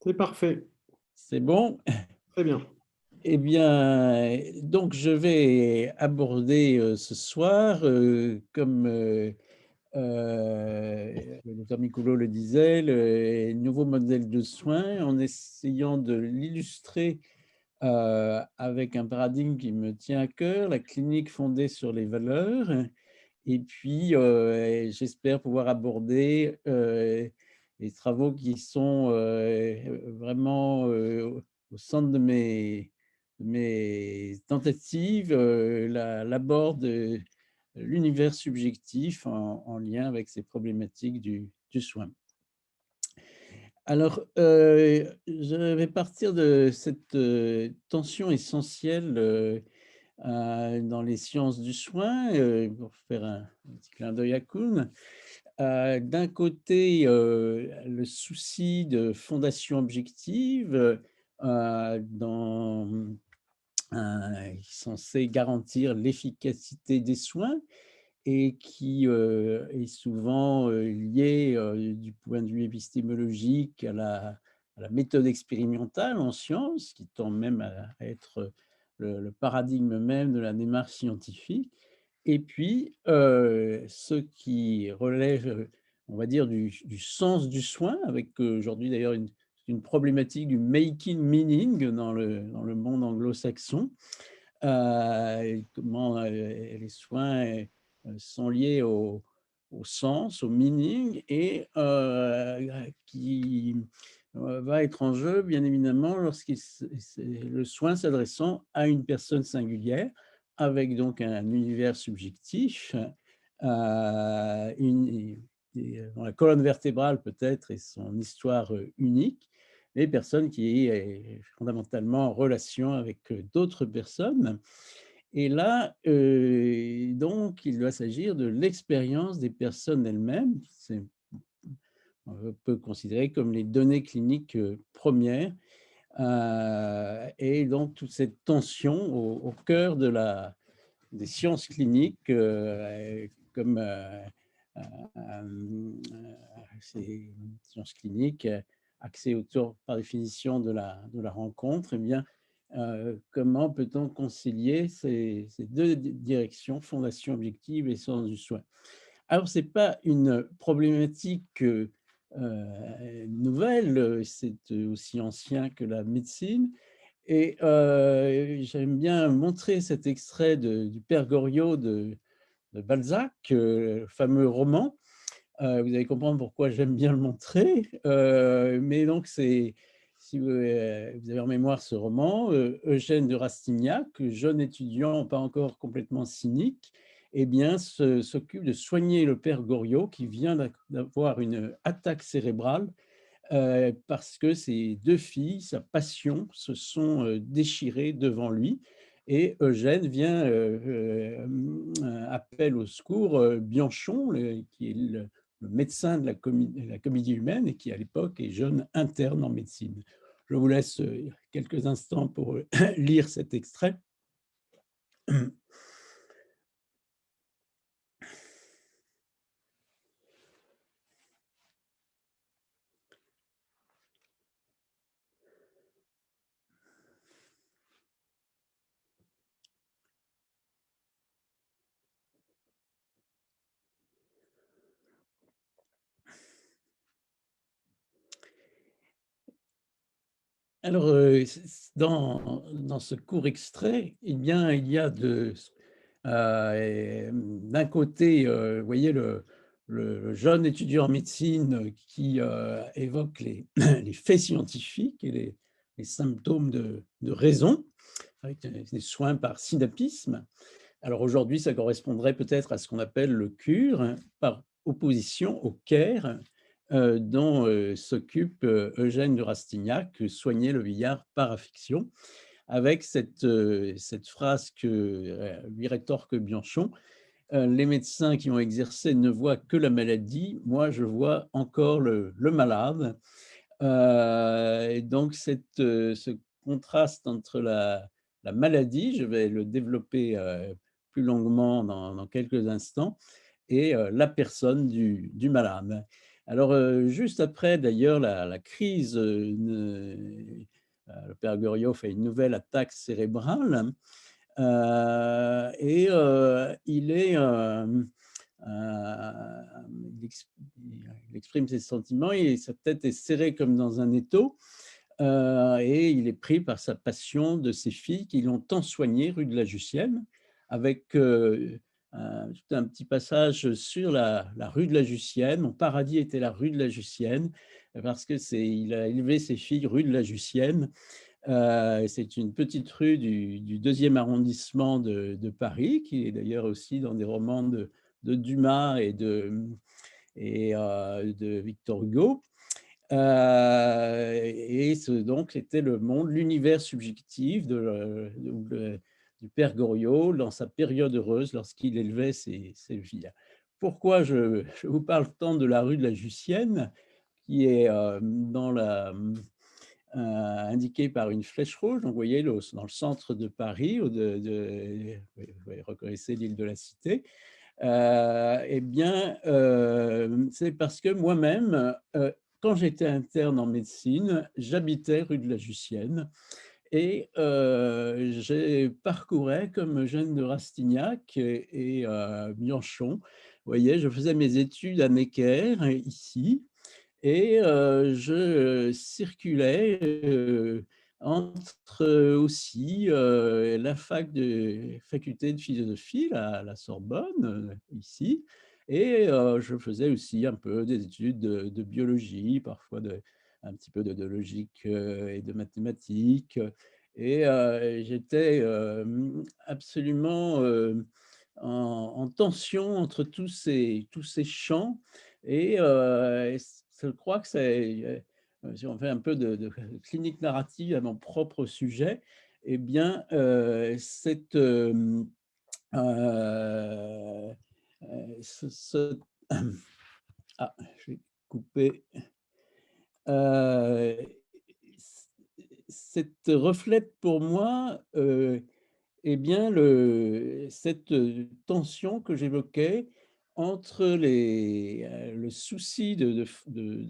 C'est parfait, C'est bon? très bien. Eh bien, donc je vais aborder, ce soir, comme, le docteur Micouleau le disait, le nouveau modèle de soins en essayant de l'illustrer, avec un paradigme qui me tient à cœur, la clinique fondée sur les valeurs. Et puis, j'espère pouvoir aborder, les travaux qui sont, vraiment, au centre de mes tentatives, l'abord de l'univers subjectif en lien avec ces problématiques du soin. Alors, je vais partir de cette, tension essentielle, dans les sciences du soin, pour faire un petit clin d'œil à Kuhn. D'un côté, le souci de fondation objective, dans qui est censé garantir l'efficacité des soins et qui, est souvent, lié, du point de vue épistémologique à la méthode expérimentale en sciences, qui tend même à être le paradigme même de la démarche scientifique. Et puis, ce qui relève, on va dire du sens du soin avec, aujourd'hui d'ailleurs une problématique du making meaning dans le monde anglo-saxon. Et comment, les soins, sont liés au sens, au meaning et qui, va être en jeu bien évidemment lorsqu'il c'est le soin s'adressant à une personne singulière avec donc un univers subjectif, une dont la colonne vertébrale peut-être est son histoire, unique, les personnes qui est fondamentalement en relation avec, d'autres personnes. Et là, donc il doit s'agir de l'expérience des personnes elles-mêmes. On peut considérer comme les données cliniques, premières, et donc toute cette tension au cœur des sciences cliniques, comme, ces sciences cliniques, axées autour, par définition, de la rencontre. Eh bien, comment peut-on concilier ces 2 directions, fondation objective et sens du soin? Alors, c'est pas une problématique, nouvelle, c'est, aussi ancien que la médecine. Et j'aime bien montrer cet extrait du Père Goriot de Balzac, le fameux roman. Vous allez comprendre pourquoi j'aime bien le montrer. Mais donc c'est si vous avez en mémoire ce roman, Eugène de Rastignac, jeune étudiant pas encore complètement cynique, eh bien s'occupe de soigner le Père Goriot qui vient d'avoir une attaque cérébrale, parce que ses 2 filles, sa passion, se sont, déchirées devant lui. Et Eugène vient, appelle au secours, Bianchon, qui est le médecin de la Comédie Humaine et qui à l'époque est jeune interne en médecine. Je vous laisse, quelques instants pour, lire cet extrait. Alors, dans ce court extrait, eh bien, il y a d'un côté, vous voyez le jeune étudiant en médecine qui, évoque les les faits scientifiques et les symptômes de raison avec des soins par synapisme. Alors aujourd'hui, ça correspondrait peut-être à ce qu'on appelle le cure, hein, par opposition au care, dont, s'occupe, Eugène de Rastignac, soigner le vieillard par affection, avec cette phrase que, lui rétorque Bianchon: «Les médecins qui ont exercé ne voient que la maladie, moi je vois encore le malade». Et donc ce contraste entre la maladie, je vais le développer, plus longuement dans quelques instants, et la personne du malade. Alors, juste après d'ailleurs la crise, le père Goriot fait une nouvelle attaque cérébrale, et il est, il exprime ses sentiments et sa tête est serrée comme dans un étau, et il est pris par sa passion de ces filles qui l'ont tant soigné rue de la Jussienne avec, tout un petit passage sur la rue de la Jussienne. Mon paradis était la rue de la Jussienne, parce que il a élevé ses filles rue de la Jussienne. C'est une petite rue du 2e arrondissement de Paris, qui est d'ailleurs aussi dans des romans de Dumas et de Victor Hugo. Et donc c'était le monde, l'univers subjectif du père Goriot dans sa période heureuse lorsqu'il élevait ses filles. Pourquoi je vous parle tant de la rue de la Jussienne qui est, indiquée par une flèche rouge, donc vous voyez dans le centre de Paris, vous reconnaissez l'île de la Cité. Et bien, c'est parce que moi-même, quand j'étais interne en médecine, j'habitais rue de la Jussienne et j'ai parcourais comme Eugène de Rastignac et Bianchon. Vous voyez, je faisais mes études à Necker, ici, et je circulais, entre, aussi, la faculté de philosophie, la Sorbonne, ici, et je faisais aussi un peu des études de biologie, parfois un petit peu de logique, et de mathématiques, et j'étais, absolument, en tension entre tous ces champs, et je crois que si on fait un peu de clinique narrative à mon propre sujet, eh bien, heu, ce ah, je vais couper, heu, cette reflète pour moi, eh bien, cette, tension que j'évoquais entre le souci de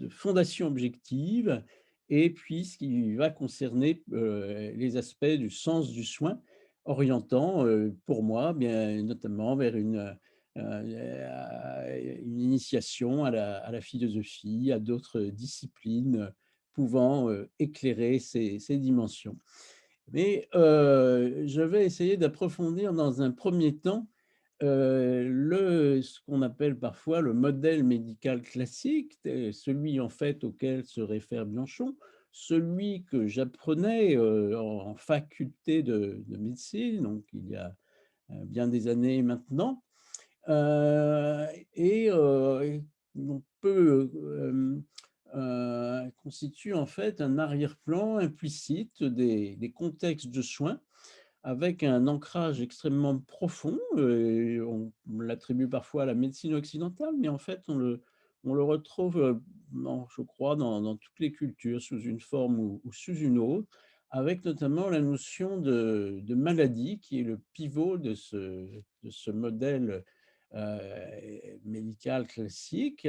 fondation objective et puis ce qui va concerner, les aspects du sens du soin, orientant, pour moi, bien notamment vers une initiation à la philosophie, à d'autres disciplines, pouvant, éclairer ces dimensions. Mais, je vais essayer d'approfondir dans un premier temps, ce qu'on appelle parfois le modèle médical classique, celui en fait auquel se réfère Bianchon, celui que j'apprenais, en faculté de médecine, donc il y a, bien des années maintenant. Et on peut, constitue en fait un arrière-plan implicite des contextes de soins avec un ancrage extrêmement profond, et on l'attribue parfois à la médecine occidentale, mais en fait on le retrouve, je crois dans toutes les cultures sous une forme ou sous une autre, avec notamment la notion de maladie qui est le pivot de ce modèle, médical classique.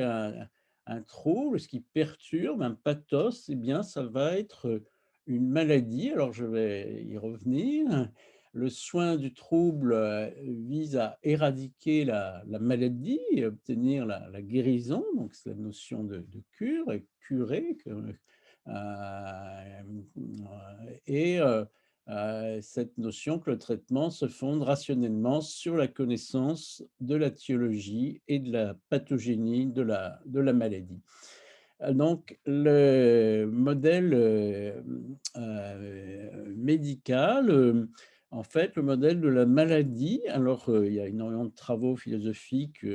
Un trouble, ce qui perturbe, un pathos, eh bien ça va être une maladie. Alors je vais y revenir. Le soin du trouble, vise à éradiquer la maladie et obtenir la guérison, donc c'est la notion de cure et curer et cette notion que le traitement se fonde rationnellement sur la connaissance de la tiologie et de la pathogénie de la maladie. Donc le modèle, médical, en fait, le modèle de la maladie, alors, il y a énormément de travaux philosophiques,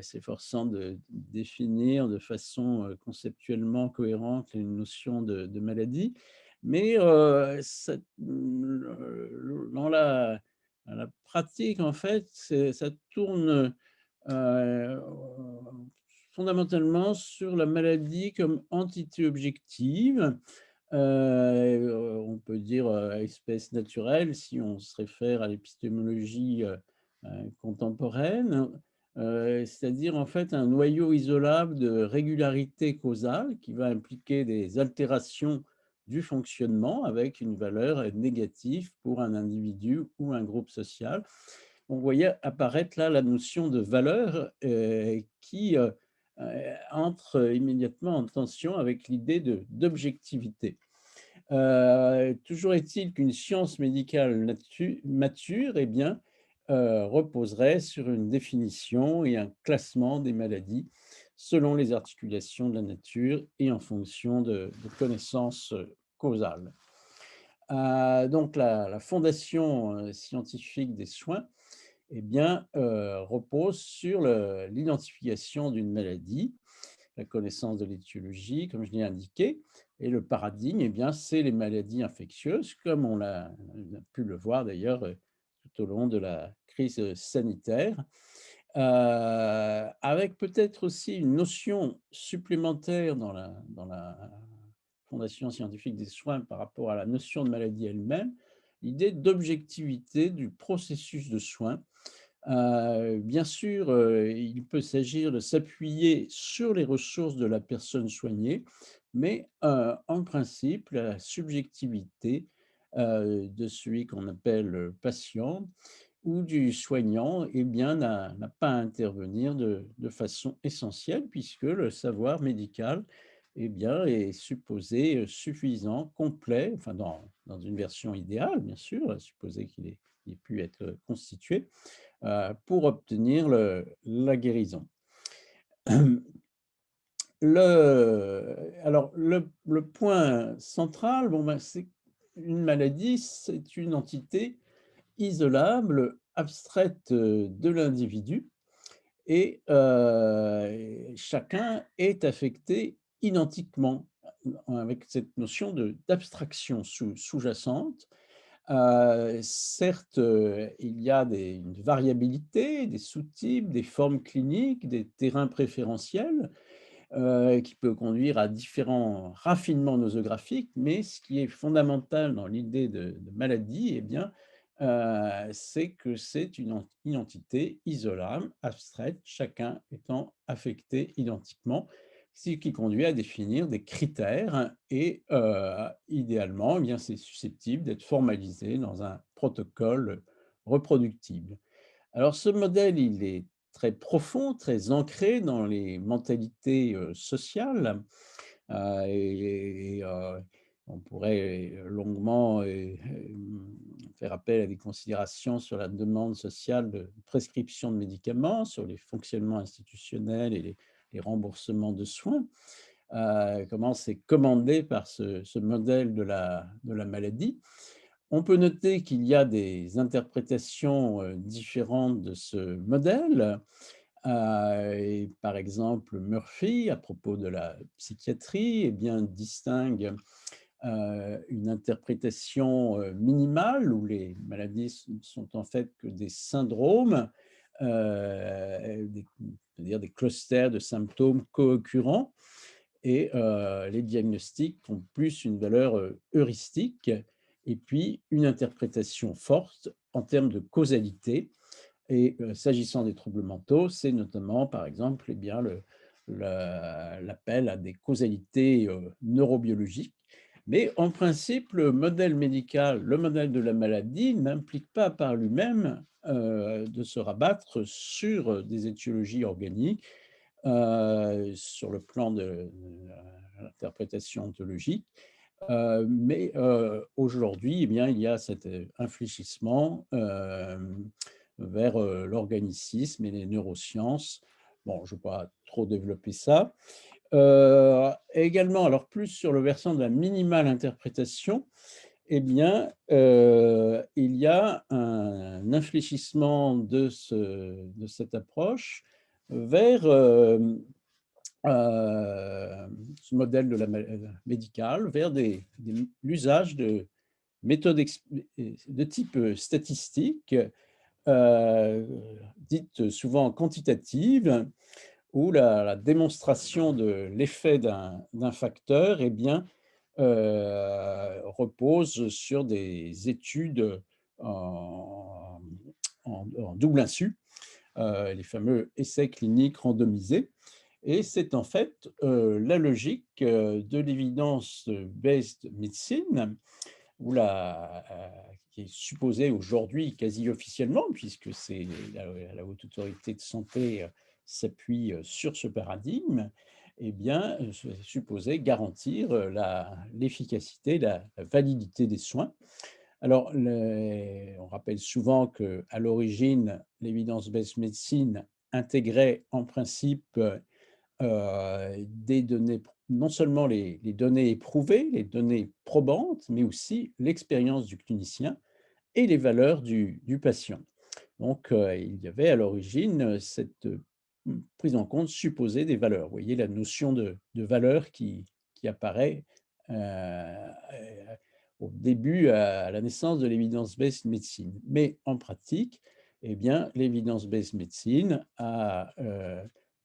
s'efforçant de définir de façon, conceptuellement cohérente une notion de maladie. Mais, dans la pratique, en fait, ça tourne, heu, fondamentalement sur la maladie comme entité objective, on peut dire, espèce naturelle si on se réfère à l'épistémologie, contemporaine, c'est-à-dire en fait un noyau isolable de régularité causale qui va impliquer des altérations du fonctionnement avec une valeur négative pour un individu ou un groupe social. On voyait apparaître là la notion de valeur, qui, entre immédiatement en tension avec l'idée d'objectivité. Toujours est-il qu'une science médicale mature, eh bien, reposerait sur une définition et un classement des maladies selon les articulations de la nature et en fonction de connaissances, causales. Donc la fondation, scientifique des soins, eh bien, repose sur l'identification d'une maladie, la connaissance de l'étiologie, comme je l'ai indiqué, et le paradigme, eh bien, c'est les maladies infectieuses, comme on a pu le voir d'ailleurs tout au long de la crise sanitaire, avec peut-être aussi une notion supplémentaire dans la Fondation scientifique des soins par rapport à la notion de maladie elle-même, l'idée d'objectivité du processus de soins. Bien sûr, il peut s'agir de s'appuyer sur les ressources de la personne soignée, mais en principe, la subjectivité, de celui qu'on appelle le patient ou du soignant, eh bien, n'a pas à intervenir de façon essentielle puisque le savoir médical, eh bien, est supposé, suffisant, complet, enfin dans une version idéale, bien sûr, supposé qu'il ait pu être constitué, pour obtenir la guérison. Le point central, bon, ben, c'est une maladie, c'est une entité isolable, abstraite, de l'individu et chacun est affecté identiquement, avec cette notion d'abstraction sous-jacente. Certes, il y a une variabilité, des sous-types, des formes cliniques, des terrains préférentiels, qui peut conduire à différents raffinements nosographiques, mais ce qui est fondamental dans l'idée de maladie, eh bien, c'est que c'est une identité isolable, abstraite, chacun étant affecté identiquement, ce qui conduit à définir des critères et idéalement, eh bien, c'est susceptible d'être formalisé dans un protocole reproductible. Alors ce modèle, il est très profond, très ancré dans les mentalités, sociales, on pourrait longuement, faire appel à des considérations sur la demande sociale de prescription de médicaments, sur les fonctionnements institutionnels et les remboursements de soins. Comment c'est commandé par ce modèle de la maladie. On peut noter qu'il y a des interprétations, différentes de ce modèle, et par exemple, Murphy, à propos de la psychiatrie, eh bien, distingue, une interprétation, minimale où les maladies sont en fait que des syndromes, c'est-à-dire des clusters de symptômes co-occurrents et les diagnostics ont plus une valeur, heuristique et puis une interprétation forte en termes de causalité et s'agissant des troubles mentaux, c'est notamment, par exemple, eh bien, l'appel à des causalités, neurobiologiques. Mais en principe, le modèle médical, le modèle de la maladie n'implique pas par lui-même, de se rabattre sur des étiologies organiques, sur le plan de l'interprétation ontologique. Mais aujourd'hui, eh bien, il y a cet, infléchissement, vers, l'organicisme et les neurosciences. Bon, je ne vais pas trop développer ça. Également, alors plus sur le versant de la minimale interprétation, eh bien, il y a un infléchissement de cette approche vers, ce modèle de la médicale, vers l'usage de méthodes de type, statistique, heu, dites souvent quantitatives, où la démonstration de l'effet d'un facteur, eh bien, repose sur des études en double insu, les fameux essais cliniques randomisés. Et c'est en fait, la logique, de l'evidence-based medicine où qui est supposée aujourd'hui quasi officiellement, puisque c'est la Haute Autorité de Santé, s'appuie, sur ce paradigme, eh bien, c'est supposé garantir, l'efficacité, la validité des soins. Alors, on rappelle souvent qu'à l'origine, l'evidence-based medicine intégrait en principe, des données, non seulement les données éprouvées, les données probantes, mais aussi l'expérience du clinicien et les valeurs du patient. Donc, il y avait à l'origine, cette, prise en compte supposée des valeurs. Vous voyez la notion de valeur qui apparaît, au début, à la naissance de l'evidence-based medicine. Mais en pratique, eh bien, l'evidence-based medicine a,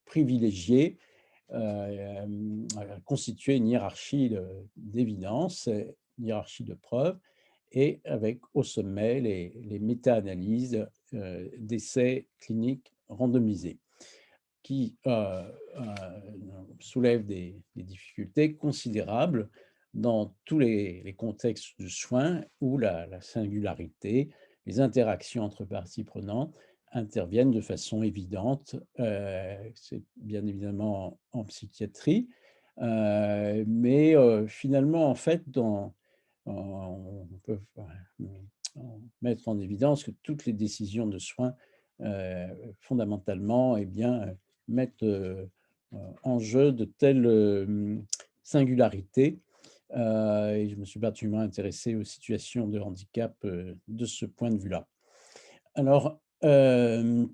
privilégié, constituer une hiérarchie d'évidence, une hiérarchie de preuves et avec au sommet les méta-analyses, d'essais cliniques randomisés qui, soulèvent des difficultés considérables dans tous les contextes de soins où la singularité, les interactions entre parties prenantes interviennent de façon évidente. C'est bien évidemment en psychiatrie, mais finalement, en fait, on peut mettre en évidence que toutes les décisions de soins, fondamentalement, eh bien, mettent, en jeu de telles, singularités, et je me suis particulièrement intéressé aux situations de handicap, de ce point de vue-là. Alors, on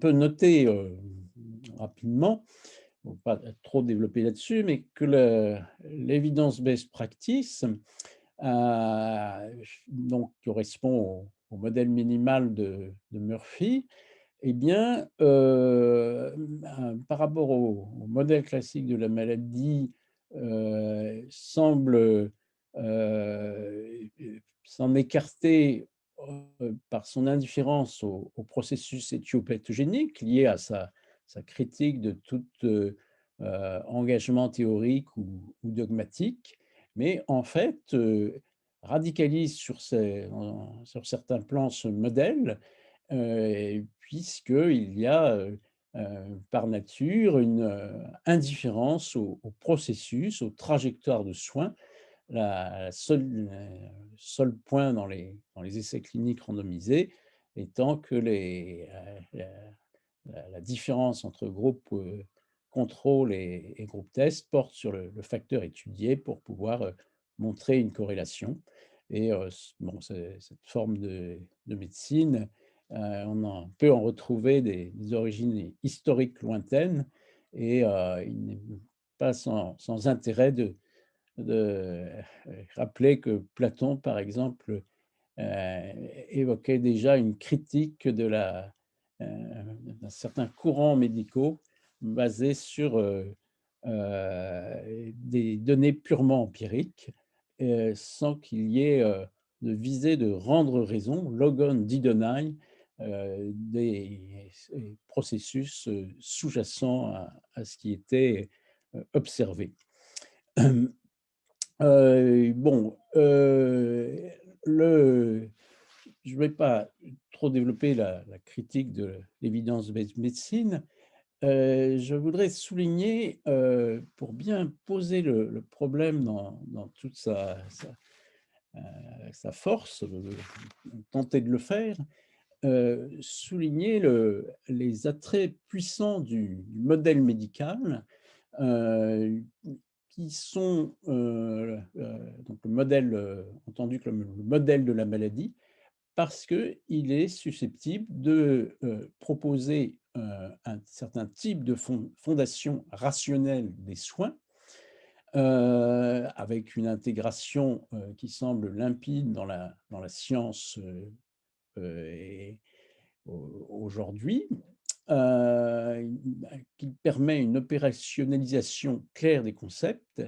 peut noter, rapidement, pour pas trop développer là-dessus, mais que l'evidence-based practice, donc correspond au modèle minimal de Murphy, eh bien, par rapport au modèle classique de la maladie, semble, s'en écarter, par son indifférence au processus éthiopathogénique lié à sa critique de tout, engagement théorique ou dogmatique, mais en fait, radicalise sur certains plans ce modèle, puisqu'il y a, par nature une, indifférence au processus, aux trajectoires de soins. La seule, seul point dans les essais cliniques randomisés étant que la différence entre groupe, contrôle et groupe test porte sur le facteur étudié pour pouvoir, montrer une corrélation et bon, cette forme de médecine, on peut en retrouver des origines historiques lointaines et il n'est pas sans intérêt de, rappeler que Platon, par exemple, évoquait déjà une critique heu, d'un certain courant médicaux basés sur, des données purement empiriques, sans qu'il y ait, de visée de rendre raison, logon didonai, des processus, sous-jacents à ce qui était, observé. Bon, le je ne vais pas trop développer la critique de l'evidence-based medicine. Je voudrais souligner, pour bien poser le problème dans toute sa force, tenter de le faire, souligner les attraits puissants du modèle médical, heu, qui sont, donc le modèle, entendu comme le modèle de la maladie, parce qu'il est susceptible de, proposer, un certain type de fondation rationnelle des soins, avec une intégration, qui semble limpide dans la science, et aujourd'hui, qui permet une opérationnalisation claire des concepts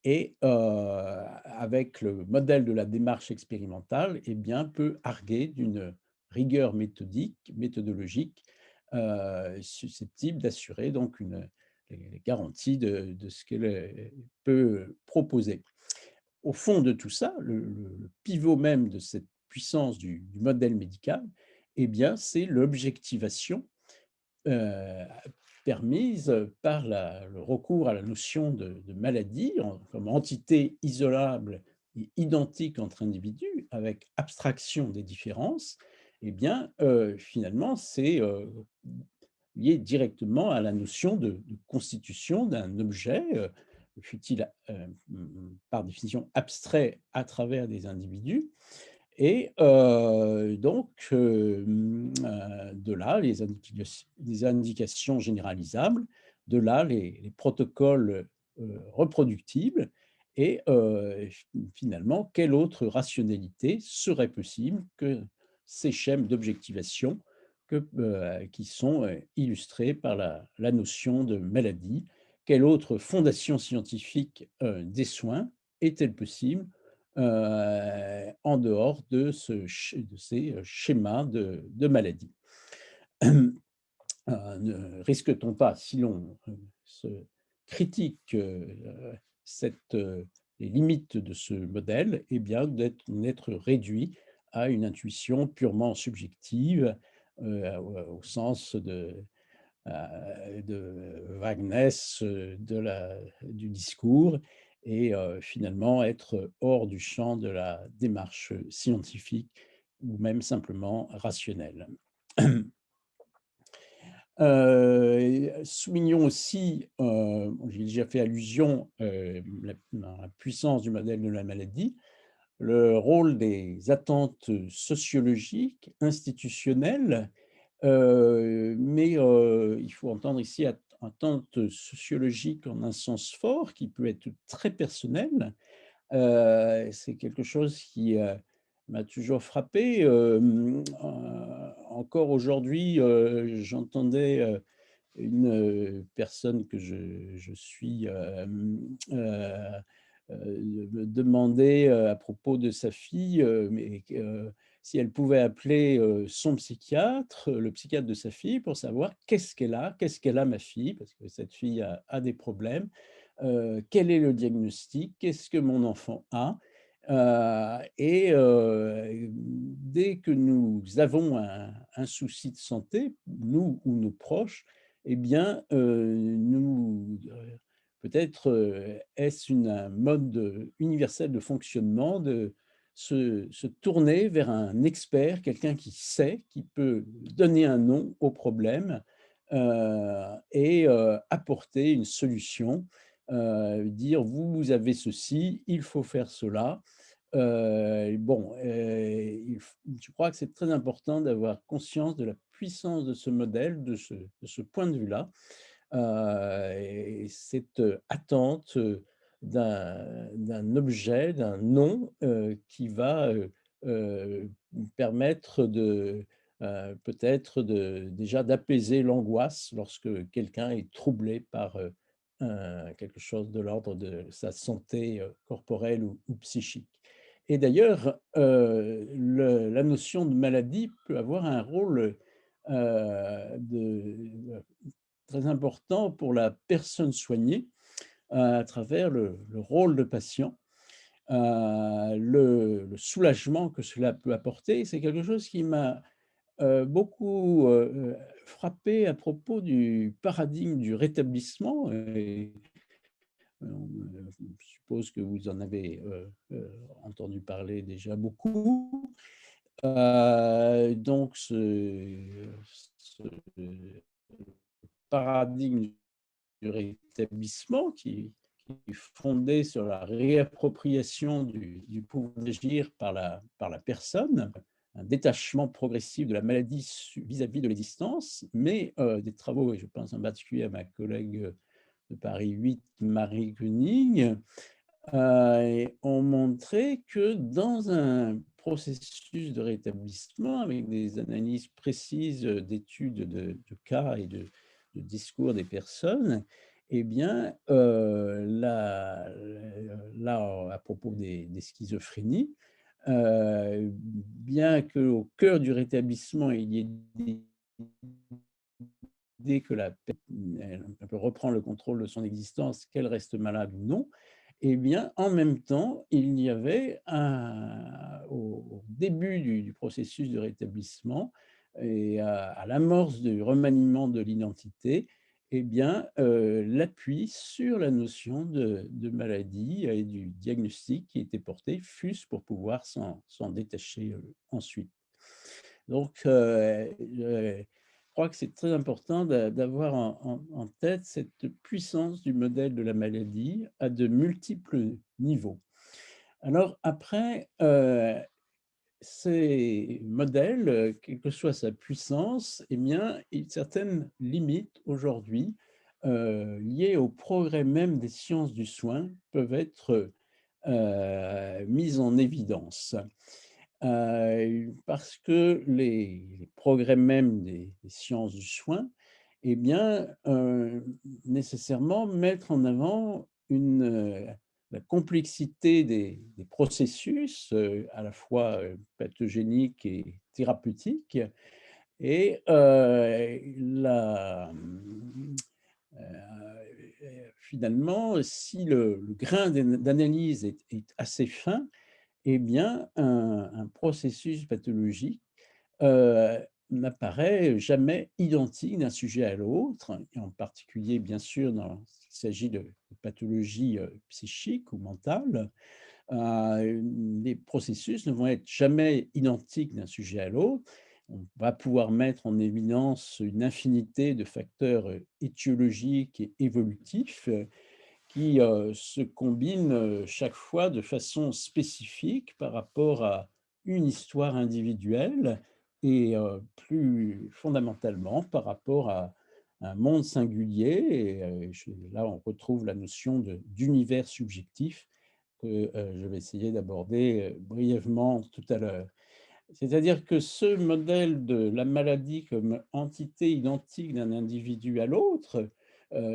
et avec le modèle de la démarche expérimentale, eh bien, peut arguer d'une rigueur méthodique méthodologique, susceptible d'assurer donc les garanties de ce qu'elle peut proposer. Au fond de tout ça, le pivot même de cette puissance du modèle médical, eh bien, c'est l'objectivation heu, permise par le recours à la notion de maladie comme entité isolable et identique entre individus, avec abstraction des différences. Eh bien, finalement, c'est lié directement à la notion de constitution d'un objet, fût-il par définition abstrait à travers des individus. Et donc, de là les indications généralisables, de là les protocoles, reproductibles et finalement, quelle autre rationalité serait possible que ces schèmes d'objectivation qui sont, illustrés par la notion de maladie? Quelle autre fondation scientifique, des soins est-elle possible en dehors de ces schémas de maladie. Ne risque-t-on pas, si l'on se critique les limites de ce modèle, eh bien d'être réduit à une intuition purement subjective, au sens de vagueness, du discours et finalement être hors du champ de la démarche scientifique ou même simplement rationnelle. Soulignons aussi, j'ai déjà fait allusion, la puissance du modèle de la maladie, le rôle des attentes sociologiques, institutionnelles. Mais il faut entendre ici attente sociologique en un sens fort qui peut être très personnel. C'est quelque chose qui, m'a toujours frappé, encore aujourd'hui, j'entendais, une, personne que je suis, me demander, à propos de sa fille, si elle pouvait appeler, son psychiatre, le psychiatre de sa fille pour savoir qu'est-ce qu'elle a? Qu'est-ce qu'elle a ma fille? Parce que cette fille a des problèmes. Quel est le diagnostic? Qu'est-ce que mon enfant a? Dès que nous avons un souci de santé, nous ou nos proches, eh bien, peut-être, est-ce un mode, universel de fonctionnement de se tourner vers un expert, quelqu'un qui sait, qui peut donner un nom au problème, apporter une solution, dire: «Vous avez ceci, il faut faire cela». Je crois que c'est très important d'avoir conscience de la puissance de ce modèle, de ce point de vue-là, et cette, attente, d'un objet, d'un nom, qui va, permettre peut-être déjà d'apaiser l'angoisse lorsque quelqu'un est troublé par, quelque chose de l'ordre de sa santé, corporelle ou psychique. Et d'ailleurs, la notion de maladie peut avoir un rôle, très important pour la personne soignée, à travers le rôle de patient, le soulagement que cela peut apporter. C'est quelque chose qui m'a, beaucoup, frappé à propos du paradigme du rétablissement et je suppose que vous en avez, entendu parler déjà beaucoup. Donc ce paradigme du rétablissement qui est fondé sur la réappropriation du pouvoir d'agir par la personne, un détachement progressif de la maladie vis-à-vis de l'existence, mais des travaux, et je pense en particulier à ma collègue de Paris 8, Marie Koenig, ont montré que dans un processus de rétablissement avec des analyses précises, d'études de cas et de discours des personnes, eh bien, là, à propos des schizophrénies, bien qu'au cœur du rétablissement, il y ait des dès que elle peut reprendre le contrôle de son existence, qu'elle reste malade ou non. Eh bien, en même temps, il y avait au début du processus de rétablissement et à l'amorce du remaniement de l'identité, eh bien, l'appui sur la notion de maladie et du diagnostic qui était porté, fût-ce pour pouvoir s'en détacher, ensuite. Donc, je crois que c'est très important d'avoir en tête cette puissance du modèle de la maladie à de multiples niveaux. Alors après, ces modèles, quelle que soit sa puissance, eh bien, certaines limites aujourd'hui, liées au progrès même des sciences du soin peuvent être, mises en évidence. Parce que les progrès même des sciences du soin, eh bien, nécessairement mettre en avant la complexité des processus, à la fois, pathogéniques et thérapeutiques et finalement, si le grain d'analyse est assez fin, eh bien, un processus pathologique, heu, n'apparaît jamais identique d'un sujet à l'autre et en particulier, bien sûr, s'il s'agit de pathologies, psychiques ou mentales. Les processus ne vont être jamais identiques d'un sujet à l'autre. On va pouvoir mettre en évidence une infinité de facteurs, étiologiques et évolutifs, qui, se combinent, chaque fois de façon spécifique par rapport à une histoire individuelle et plus fondamentalement par rapport à un monde singulier et là, on retrouve la notion d'univers subjectif que, je vais essayer d'aborder, brièvement tout à l'heure. C'est-à-dire que ce modèle de la maladie comme entité identique d'un individu à l'autre,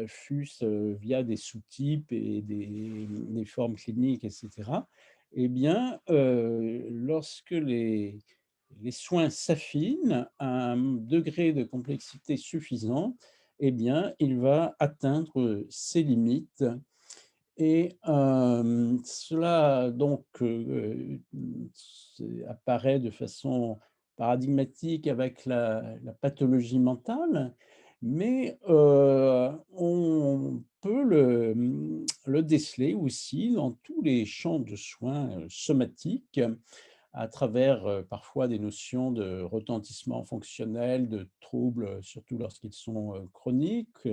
fût-ce, via des sous-types et des formes cliniques et cetera, eh bien, lorsque les soins s'affinent à un degré de complexité suffisant, eh bien, il va atteindre ses limites et cela donc, apparaît de façon paradigmatique avec la pathologie mentale, mais on peut le déceler aussi dans tous les champs de soins, somatiques à travers, parfois des notions de retentissement fonctionnel, de troubles, surtout lorsqu'ils sont, chroniques,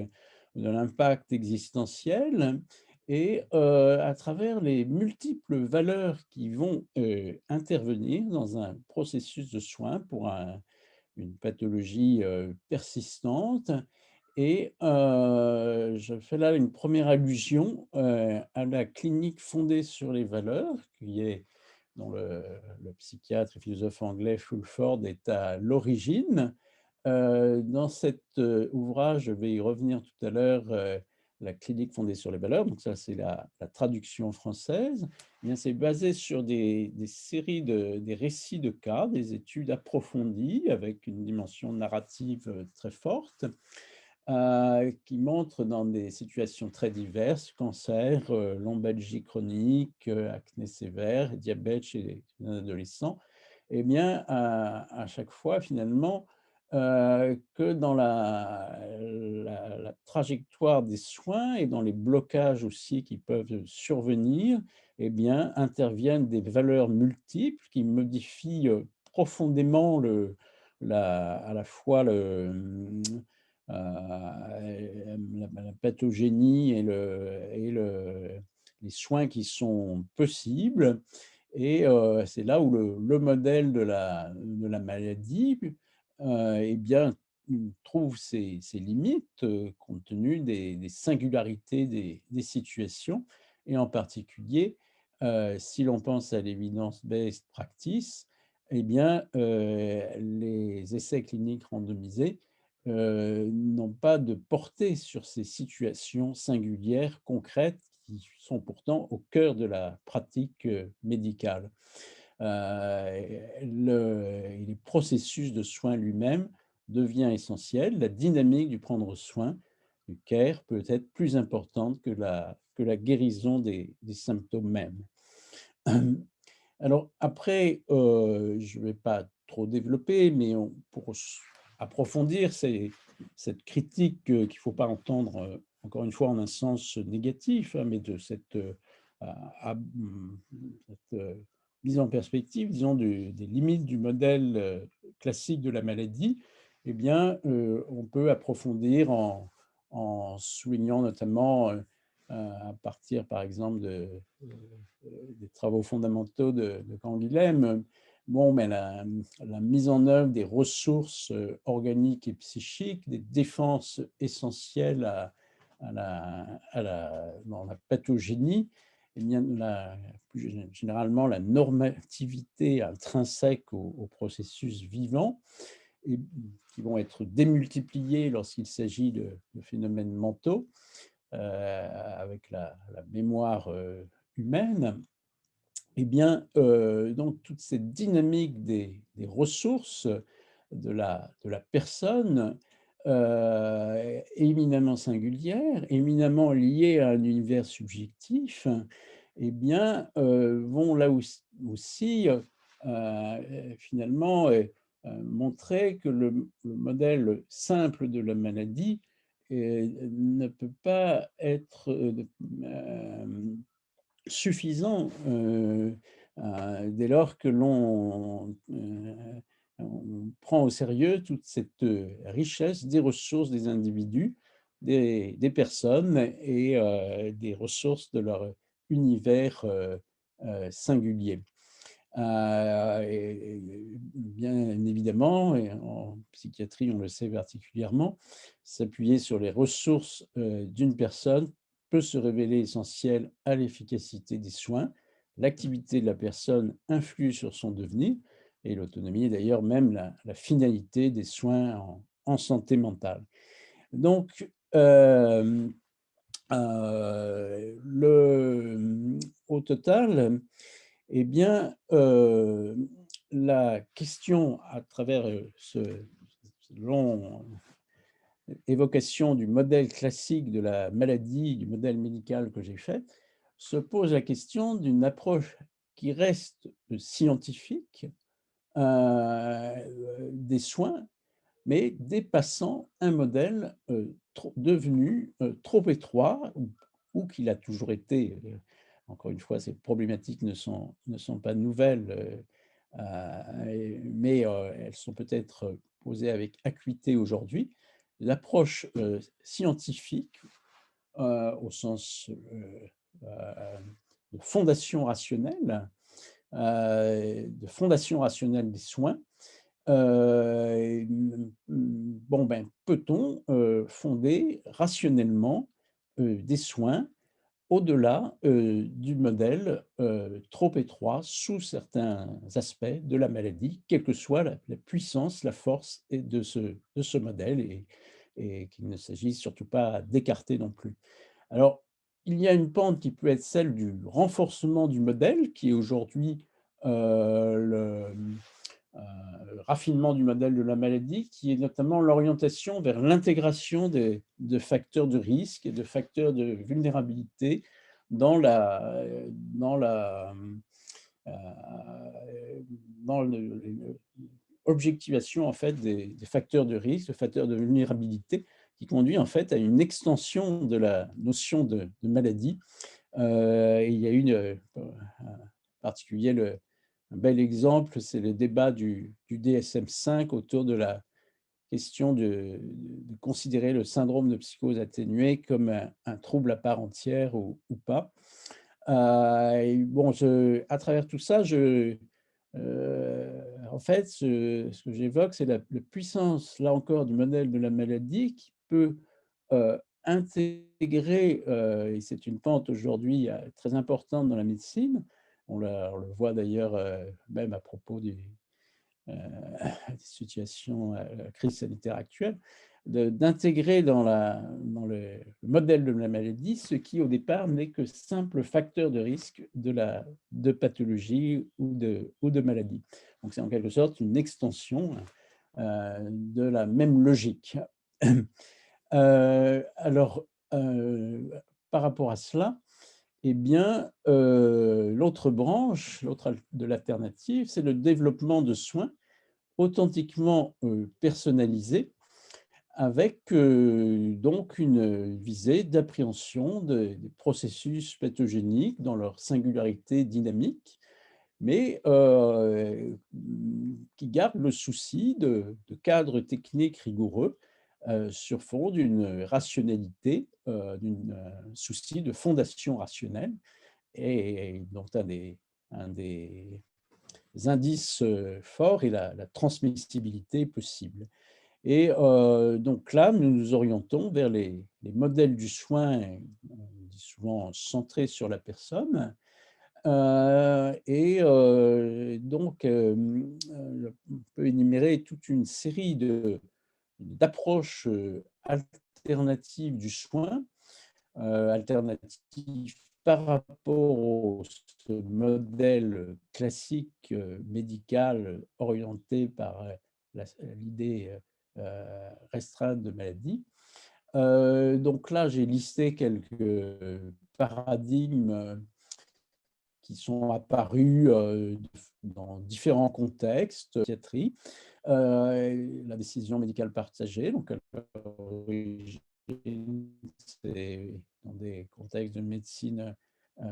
de l'impact existentiel et à travers les multiples valeurs qui vont, intervenir dans un processus de soins pour une pathologie, persistante et je fais là une première allusion, à la clinique fondée sur les valeurs qui est dont le psychiatre et philosophe anglais Fulford est à l'origine. Dans cet, ouvrage, je vais y revenir tout à l'heure, la clinique fondée sur les valeurs, donc ça c'est la traduction française. Eh bien, c'est basé sur des séries des récits de cas, des études approfondies avec une dimension narrative, très forte, qui montrent dans des situations très diverses, cancer, lombalgie chronique, acné sévère, diabète chez les adolescents, eh bien, à chaque fois finalement, que dans la trajectoire des soins et dans les blocages aussi qui peuvent survenir, eh bien, interviennent des valeurs multiples qui modifient, profondément à la fois la pathogénie les soins qui sont possibles et c'est là où le modèle de la maladie, eh bien, trouve ses limites, compte tenu des singularités des situations et en particulier, si l'on pense à l'evidence-based practice, eh bien, les essais cliniques randomisés, n'ont pas de portée sur ces situations singulières, concrètes, qui sont pourtant au cœur de la pratique, médicale. Et les processus de soins lui-même devient essentielle, la dynamique du prendre soin, du care, peut être plus importante que la guérison des symptômes mêmes. Alors après, je ne vais pas trop développer, mais pour approfondir cette critique, qu'il ne faut pas entendre, encore une fois, en un sens négatif, hein, mais de cette, cette, mise en perspective, disons, des limites du modèle classique de la maladie, eh bien, on peut approfondir en soulignant notamment, à partir, par exemple, des travaux fondamentaux de Canguilhem, bon, mais la mise en œuvre des ressources organiques et psychiques, des défenses essentielles dans la pathogénie, eh bien, plus généralement la normativité intrinsèque au processus vivant, et qui vont être démultipliées lorsqu'il s'agit de phénomènes mentaux, avec la mémoire humaine. Eh bien, donc toute cette dynamique des ressources de la personne, éminemment singulière, éminemment liée à un univers subjectif, eh bien, vont là aussi, finalement, montrer que le modèle simple de la maladie, ne peut pas être, suffisant, dès lors que on prend au sérieux toute cette, richesse des ressources des individus, des personnes et des ressources de leur univers, singulier. Et bien évidemment, et en psychiatrie, on le sait particulièrement, s'appuyer sur les ressources, d'une personne peut se révéler essentiel à l'efficacité des soins. L'activité de la personne influe sur son devenir et l'autonomie est d'ailleurs même la finalité des soins en santé mentale. Donc, au total, eh bien, la question à travers, ce long évocation du modèle classique de la maladie, du modèle médical que j'ai fait, se pose la question d'une approche qui reste scientifique, des soins, mais dépassant un modèle, devenu, trop étroit ou qu'il a toujours été, encore une fois, ces problématiques ne sont pas nouvelles, mais elles sont peut-être posées avec acuité aujourd'hui. L'approche, scientifique, au sens, de fondation rationnelle, des soins, bon, ben, peut-on, fonder rationnellement, des soins au-delà, du modèle, trop étroit sous certains aspects de la maladie, quelle que soit la puissance, la force et de ce modèle, et qu'il ne s'agit surtout pas d'écarter non plus. Alors, il y a une pente qui peut être celle du renforcement du modèle qui est aujourd'hui, raffinement du modèle de la maladie, qui est notamment l'orientation vers l'intégration de facteurs de risque et de facteurs de vulnérabilité dans dans la, heu, dans l'objectivation en fait des facteurs de risque, de facteurs de vulnérabilité, qui conduit en fait à une extension de la notion de maladie. Et il y a eu en particulier un bel exemple, c'est le débat du DSM-5 autour de la question de considérer le syndrome de psychose atténuée comme un trouble à part entière ou pas. Et bon, à travers tout ça, en fait, ce que j'évoque, c'est la puissance, là encore, du modèle de la maladie qui peut, intégrer, et c'est une pente aujourd'hui, très importante dans la médecine. On le voit d'ailleurs, même à propos heu, des situations, la crise sanitaire actuelle, d'intégrer dans le modèle de la maladie, ce qui au départ n'est que simple facteur de risque de pathologie ou de maladie. Donc c'est en quelque sorte une extension, de la même logique. Alors, par rapport à cela, eh bien, l'autre branche, l'autre al de l'alternative, c'est le développement de soins authentiquement, personnalisés avec, donc une visée d'appréhension des processus pathogéniques dans leur singularité dynamique, mais qui garde le souci de cadres techniques rigoureux, sur fond d'une rationalité, souci de fondation rationnelle et dont un des indices, forts est la transmissibilité possible. Et donc là, nous nous orientons vers les modèles du soin, on dit souvent centrés sur la personne. Et donc on peut énumérer toute une série d'approches, alternatives du soin, alternatives par rapport au ce modèle classique, médical orienté par, l'idée, restreinte de maladie. Donc là, j'ai listé quelques paradigmes qui sont apparus, dans différents contextes, psychiatrie. La décision médicale partagée, donc à l'origine, c'est dans des contextes de médecine,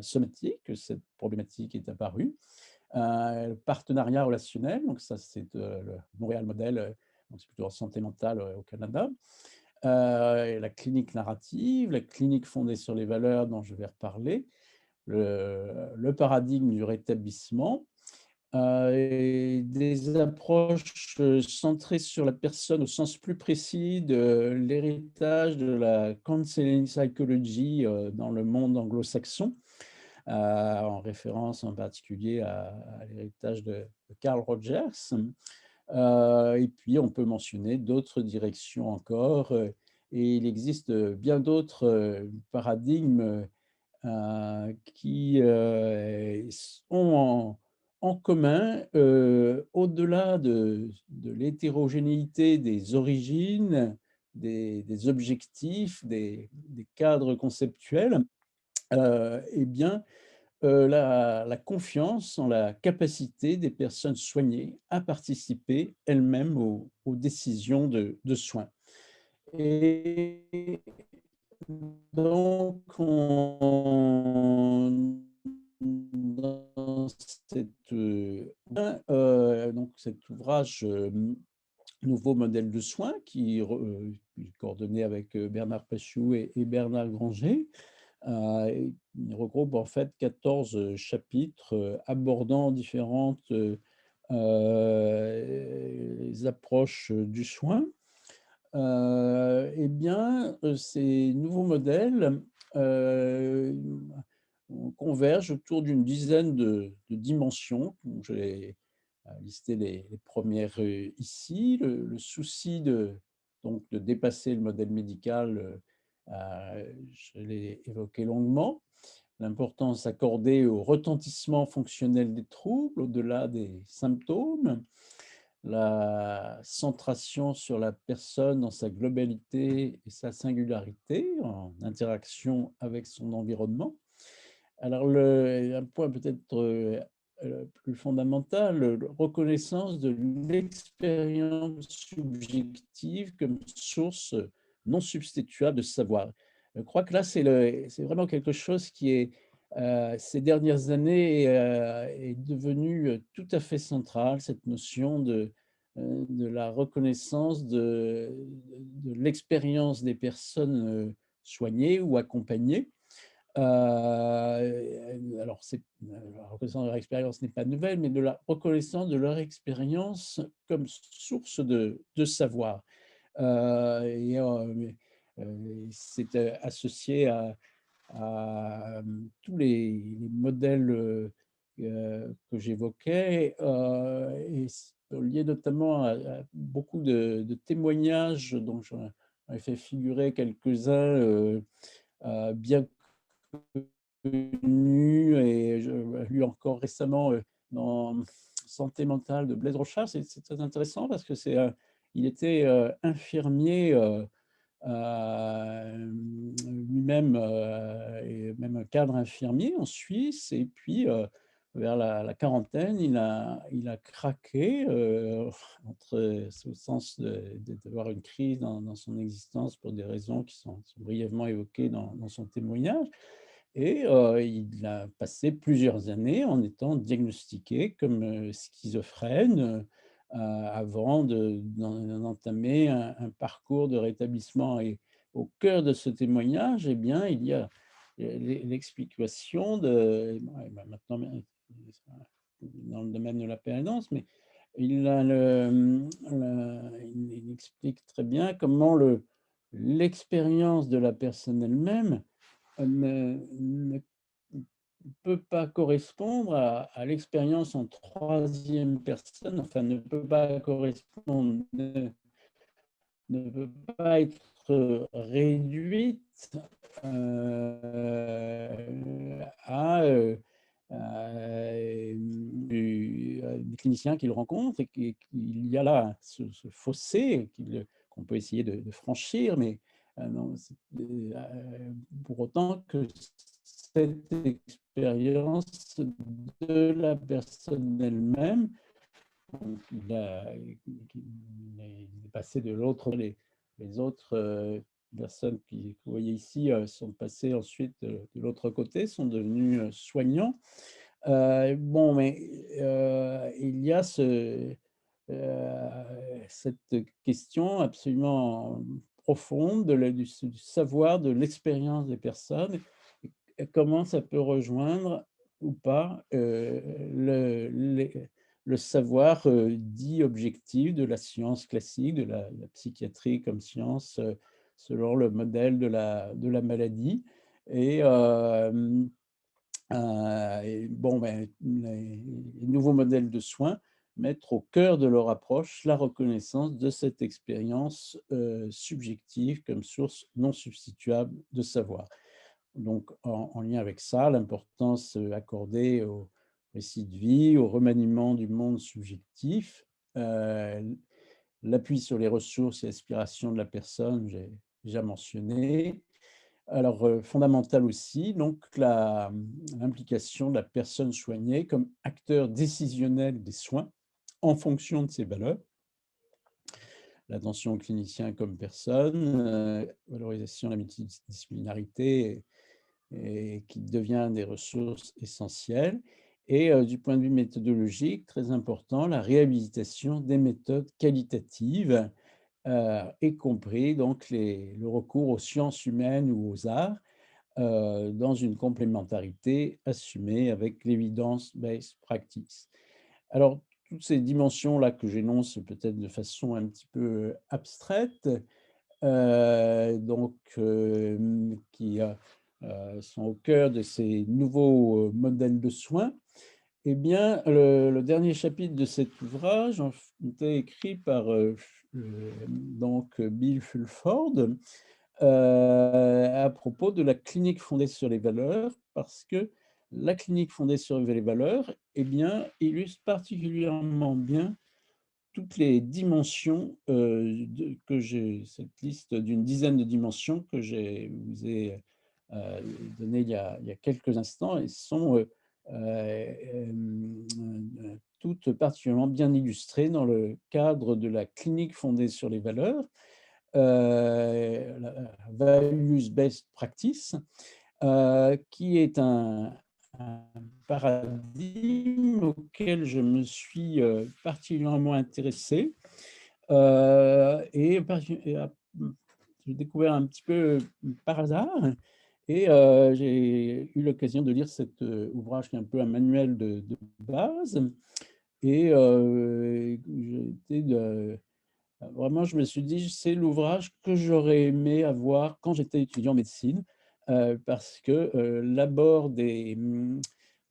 somatique que cette problématique est apparue. Le partenariat relationnel, donc ça c'est, le Montréal Model, donc c'est plutôt en santé mentale, au Canada. La clinique narrative, la clinique fondée sur les valeurs dont je vais reparler, le paradigme du rétablissement, et des approches, centrées sur la personne au sens plus précis de l'héritage de la counseling psychology, dans le monde anglo-saxon, en référence en particulier à l'héritage de Carl Rogers. Et puis on peut mentionner d'autres directions encore, et il existe, bien d'autres, paradigmes, qui, ont en commun, au-delà de l'hétérogénéité des origines, des objectifs, des cadres conceptuels, et bien, la confiance en la capacité des personnes soignées à participer elles-mêmes aux décisions de soins. Et donc dans donc cet ouvrage, Nouveau modèle de soins qui est coordonné avec, Bernard Pachou et Bernard Granger. Il regroupe en fait 14 chapitres, abordant différentes, approches, du soin. Eh bien, ces nouveaux modèles, heu, convergent autour d'une dizaine de dimensions. Donc j'ai, listé les 1res, ici. Le souci de dépasser le modèle médical, je l'ai évoqué longuement. L'importance accordée au retentissement fonctionnel des troubles, au-delà des symptômes, la centration sur la personne dans sa globalité et sa singularité, en interaction avec son environnement. Alors un point peut-être, plus fondamental, reconnaissance de l'expérience subjective comme source non substituable de savoir. Je crois que là, c'est vraiment quelque chose qui est, ces dernières années, est devenu, tout à fait central, cette notion de la reconnaissance de l'expérience des personnes, soignées ou accompagnées. Alors la reconnaissance de leur expérience n'est pas nouvelle, mais de la reconnaissance de leur expérience comme source de savoir. Et c'est, associé à tous les modèles, que j'évoquais, et lié notamment à beaucoup de témoignages dont j'en ai fait figurer quelques-uns, bien connu et je lu encore récemment, dans Santé mentale de Blaise Rochard. C'est très intéressant parce que c'est, il était, infirmier, lui-même, et même un cadre infirmier en Suisse et puis, vers la quarantaine, il a craqué, entre au sens d'avoir une crise dans son existence pour des raisons qui sont brièvement évoquées dans son témoignage et il a passé plusieurs années en étant diagnostiqué comme, schizophrène, avant d'entamer un parcours de rétablissement et au cœur de ce témoignage, eh bien, il y a, l'explication de maintenant, dans le domaine de la pérénance, mais il a il explique très bien comment l'expérience de la personne elle-même ne peut pas correspondre à l'expérience en troisième personne, enfin ne peut pas correspondre, ne peut pas être réduite, à, des cliniciens qu'il rencontre et qu'il y a là ce fossé qu'on peut essayer de franchir, mais non, pour autant que cette expérience de la personne elle-même, donc il est passé de l'autre, les autres personnes que vous voyez ici sont passées ensuite de l'autre côté, sont devenus soignants. Bon, mais il y a cette question absolument profonde du savoir, de l'expérience des personnes et comment ça peut rejoindre ou pas le savoir dit objectif de la science classique, de la psychiatrie comme science selon le modèle de la maladie. Et, et bon, ben, les nouveaux modèles de soins mettre au cœur de leur approche la reconnaissance de cette expérience subjective comme source non substituable de savoir. Donc, en lien avec ça, l'importance accordée au récit de vie, au remaniement du monde subjectif, l'appui sur les ressources et aspirations de la personne, j'ai déjà mentionné. Alors, fondamental aussi, donc l'implication de la personne soignée comme acteur décisionnel des soins en fonction de ses valeurs. L'attention au clinicien comme personne, valorisation de la multidisciplinarité et qui devient des ressources essentielles. Et du point de vue méthodologique, très important, la réhabilitation des méthodes qualitatives, y compris donc le recours aux sciences humaines ou aux arts, dans une complémentarité assumée avec l'evidence-based practice. Alors, toutes ces dimensions-là que j'énonce peut-être de façon un petit peu abstraite, donc qui sont au cœur de ces nouveaux modèles de soins. Eh bien, le dernier chapitre de cet ouvrage était écrit par donc Bill Fulford à propos de la clinique fondée sur les valeurs, parce que la clinique fondée sur les valeurs, eh bien, illustre particulièrement bien toutes les dimensions que j'ai, cette liste d'une dizaine de dimensions que vous ai donné il y a quelques instants et sont toutes particulièrement bien illustrées dans le cadre de la clinique fondée sur les valeurs, la Values-Based Practice, qui est un paradigme auquel je me suis particulièrement intéressé j'ai découvert un petit peu par hasard et j'ai eu l'occasion de lire cet ouvrage qui est un peu un manuel de base et vraiment, je me suis dit: «C'est l'ouvrage que j'aurais aimé avoir quand j'étais étudiant en médecine», parce que, l'abord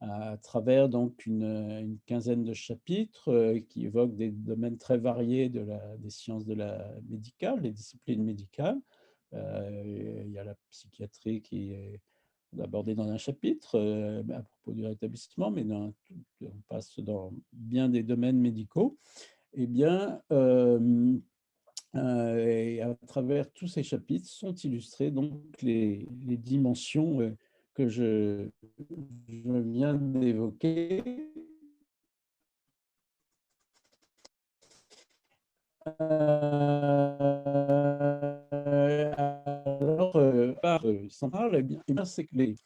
à travers donc une quinzaine de chapitres, qui évoquent des domaines très variés des sciences de la médicale, des disciplines médicales. Il y a la psychiatrie qui est abordée dans un chapitre, à propos du rétablissement, mais on passe dans bien des domaines médicaux. Eh bien, Et à travers tous ces chapitres sont illustrées donc les dimensions que je viens d'évoquer. Alors, s'en parle, eh bien, c'est que les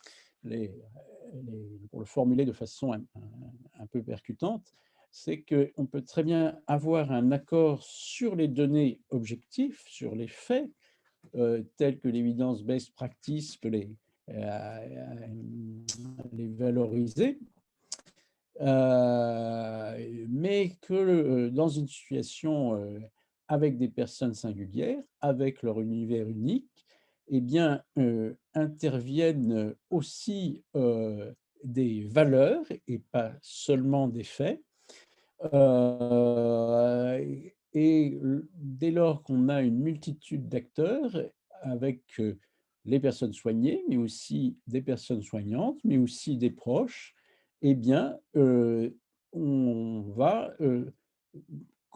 pour le formuler de façon un peu percutante, c'est qu'on peut très bien avoir un accord sur les données objectives, sur les faits, tels que l'évidence best practice peut les valoriser, mais que, dans une situation, avec des personnes singulières, avec leur univers unique, eh bien, interviennent aussi, des valeurs et pas seulement des faits. Et dès lors qu'on a une multitude d'acteurs avec, les personnes soignées, mais aussi des personnes soignantes, mais aussi des proches, eh bien, on va,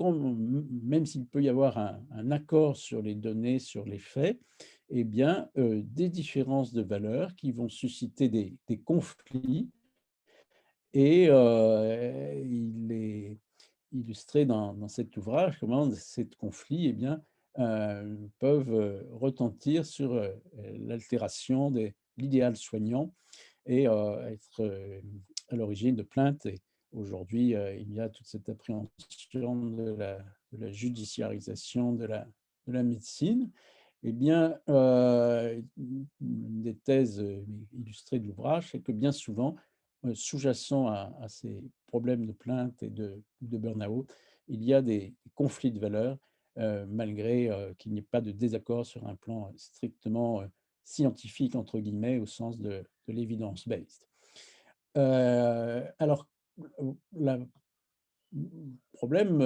même s'il peut y avoir un accord sur les données, sur les faits, eh bien, des différences de valeurs qui vont susciter des conflits et il est illustré dans cet ouvrage comment ces conflits, eh bien, peuvent, retentir sur, l'altération de l'idéal soignant et être, à l'origine de plaintes. Et aujourd'hui, il y a toute cette appréhension de la judiciarisation de la médecine. Eh bien, une des thèses, illustrées de l'ouvrage, c'est que bien souvent, sous-jacent à ces problèmes de plainte et de burn-out, il y a des conflits de valeurs, malgré, qu'il n'y ait pas de désaccord sur un plan strictement, «scientifique» entre guillemets, au sens de l'evidence based. Alors, le problème,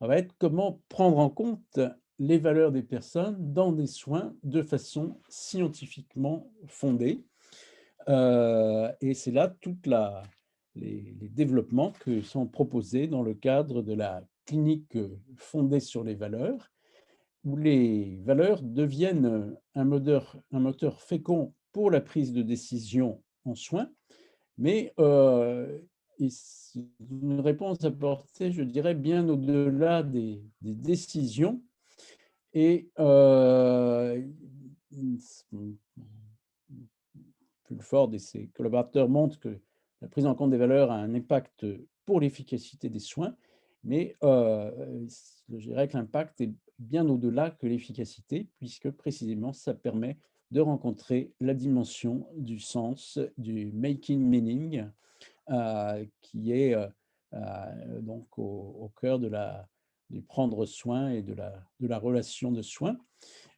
va être comment prendre en compte les valeurs des personnes dans des soins de façon scientifiquement fondée. Et c'est là toute la les développements que sont proposés dans le cadre de la clinique, fondée sur les valeurs, où les valeurs deviennent, un moteur fécond pour la prise de décision en soins, mais et c'est une réponse apportée, je dirais, bien au-delà des décisions et Fulford et ses collaborateurs montrent que la prise en compte des valeurs a un impact pour l'efficacité des soins, mais je dirais que l'impact est bien au-delà que l'efficacité, puisque précisément ça permet de rencontrer la dimension du sens, du making meaning, qui est donc au cœur du prendre soin et de la relation de soins.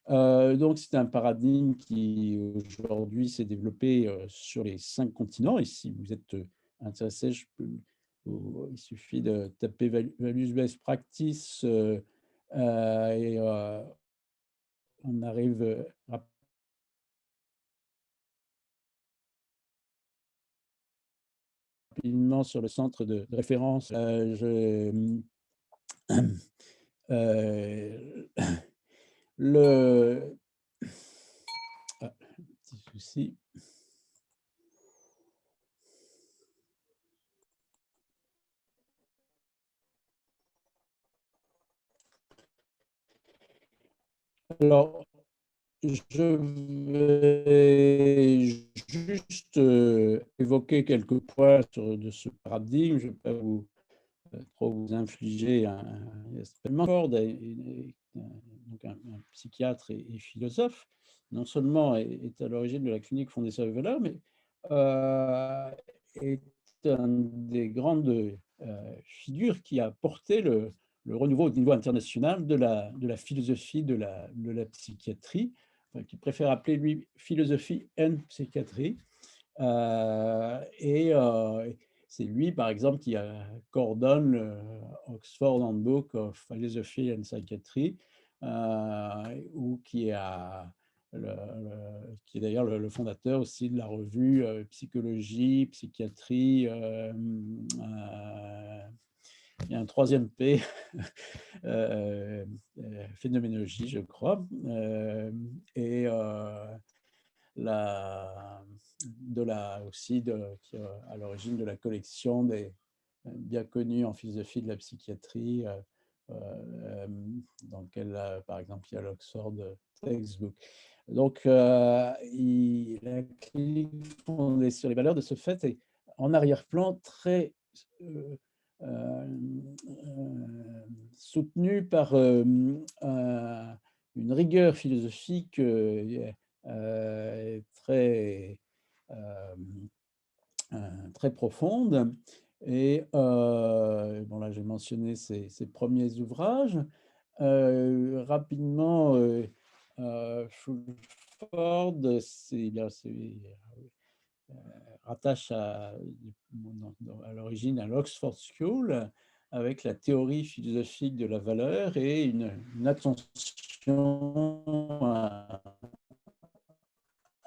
Donc c'est un paradigme qui aujourd'hui s'est développé, sur les 5 continents. Et si vous êtes, intéressé, il suffit de taper Values Best Practice, et on arrive, rapidement sur le centre de référence. Le Petit souci. Alors, je vais juste, évoquer quelques points de ce paradigme. Je ne vais pas trop vous infliger un extrêmement fort. Donc un psychiatre et philosophe, non seulement est à l'origine de la clinique fondée sur les valeurs, mais est un des grandes, figures qui a porté le renouveau au niveau international de la philosophie de la psychiatrie, enfin, qu'il préfère appeler lui philosophie and psychiatrie. Et c'est lui, par exemple, qui coordonne le Oxford Handbook of Philosophy and Psychiatry, ou qui est d'ailleurs le fondateur aussi de la revue Psychologie, Psychiatrie, il y a un troisième P, phénoménologie, je crois, et la, aussi qui est à l'origine de la collection des bien connus en philosophie de la psychiatrie, dans lequel, par exemple, il y a l'Oxford Textbook. Donc, la clinique fondée sur les valeurs, de ce fait, est en arrière-plan très euh, euh, soutenue par une rigueur philosophique très, euh, très profonde. Et bon, là, j'ai mentionné ses premiers ouvrages. Rapidement, Fulford rattache à l'origine à l'Oxford School avec la théorie philosophique de la valeur et une attention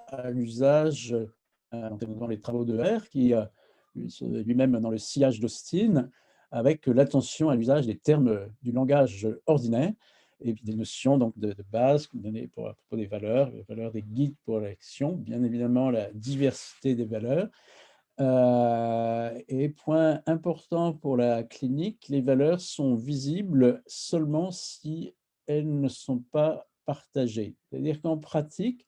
à l'usage, dans les travaux de R, qui lui-même dans le sillage d'Austin, avec l'attention à l'usage des termes du langage ordinaire et puis des notions donc, de base données à propos des valeurs, les valeurs des guides pour l'action, bien évidemment la diversité des valeurs. Et point important pour la clinique, les valeurs sont visibles seulement si elles ne sont pas partagées. C'est-à-dire qu'en pratique,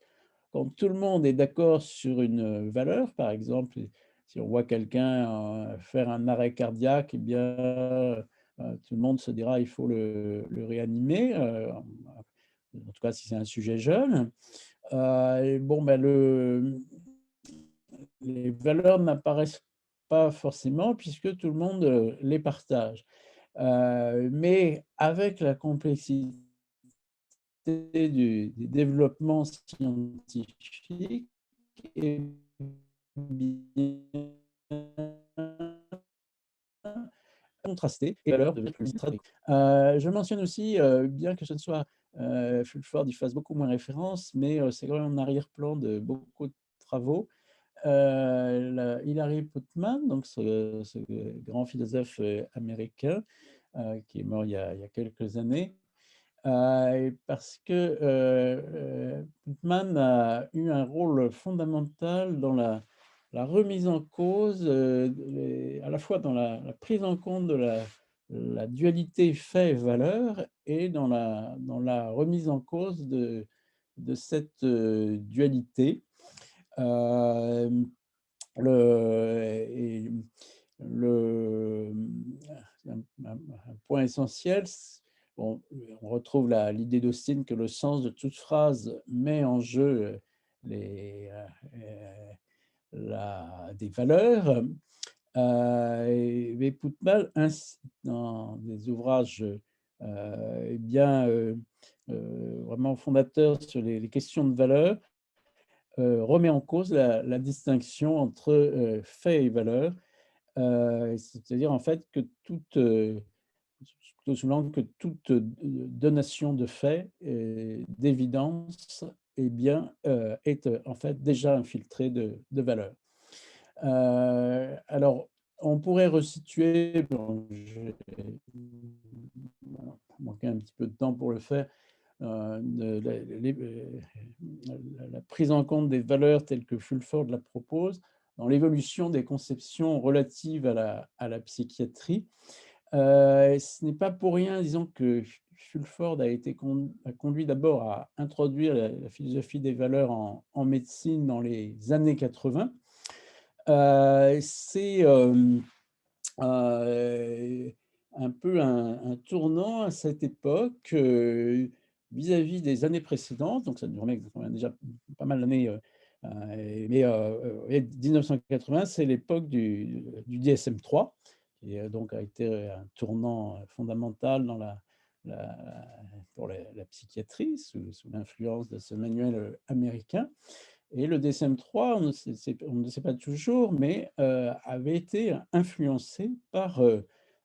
quand tout le monde est d'accord sur une valeur, par exemple, si on voit quelqu'un faire un arrêt cardiaque, eh bien, tout le monde se dira il faut le réanimer, en tout cas si c'est un sujet jeune. Bon, ben, les valeurs n'apparaissent pas forcément puisque tout le monde les partage. Mais avec la complexité du développement scientifique, et bien contrasté et valeurs deviennent plus traduites. Je mentionne aussi, bien que ce ne soit Fulford y fasse beaucoup moins référence, mais c'est quand même en arrière-plan de beaucoup de travaux. Hilary Putnam, donc ce grand philosophe américain qui est mort il y a quelques années, parce que Putnam a eu un rôle fondamental dans la remise en cause, à la fois dans la prise en compte de la dualité fait et valeur et dans la remise en cause de cette dualité. Euh, et le, un point essentiel, bon, on retrouve l'idée d'Austin que le sens de toute phrase met en jeu des valeurs. Et Putnam, dans des ouvrages bien vraiment fondateurs sur les questions de valeur, remet en cause la distinction entre fait et valeur, c'est-à-dire en fait que plutôt sous l'angle que toute donation de fait, d'évidence, eh bien, est en fait déjà infiltrée de valeur. Alors, on pourrait resituer, bon, j'ai manqué un petit peu de temps pour le faire, la prise en compte des valeurs telles que Fulford la propose dans l'évolution des conceptions relatives à la psychiatrie. Ce n'est pas pour rien, disons, que Fulford a conduit d'abord à introduire la philosophie des valeurs en médecine dans les années 80. C'est un peu un tournant à cette époque vis-à-vis des années précédentes, donc ça remet quand même déjà pas mal d'années, mais 1980, c'est l'époque du DSM-3, qui donc a été un tournant fondamental dans pour la psychiatrie, sous l'influence de ce manuel américain. Et le DSM-3, on ne sait pas toujours, mais avait été influencé par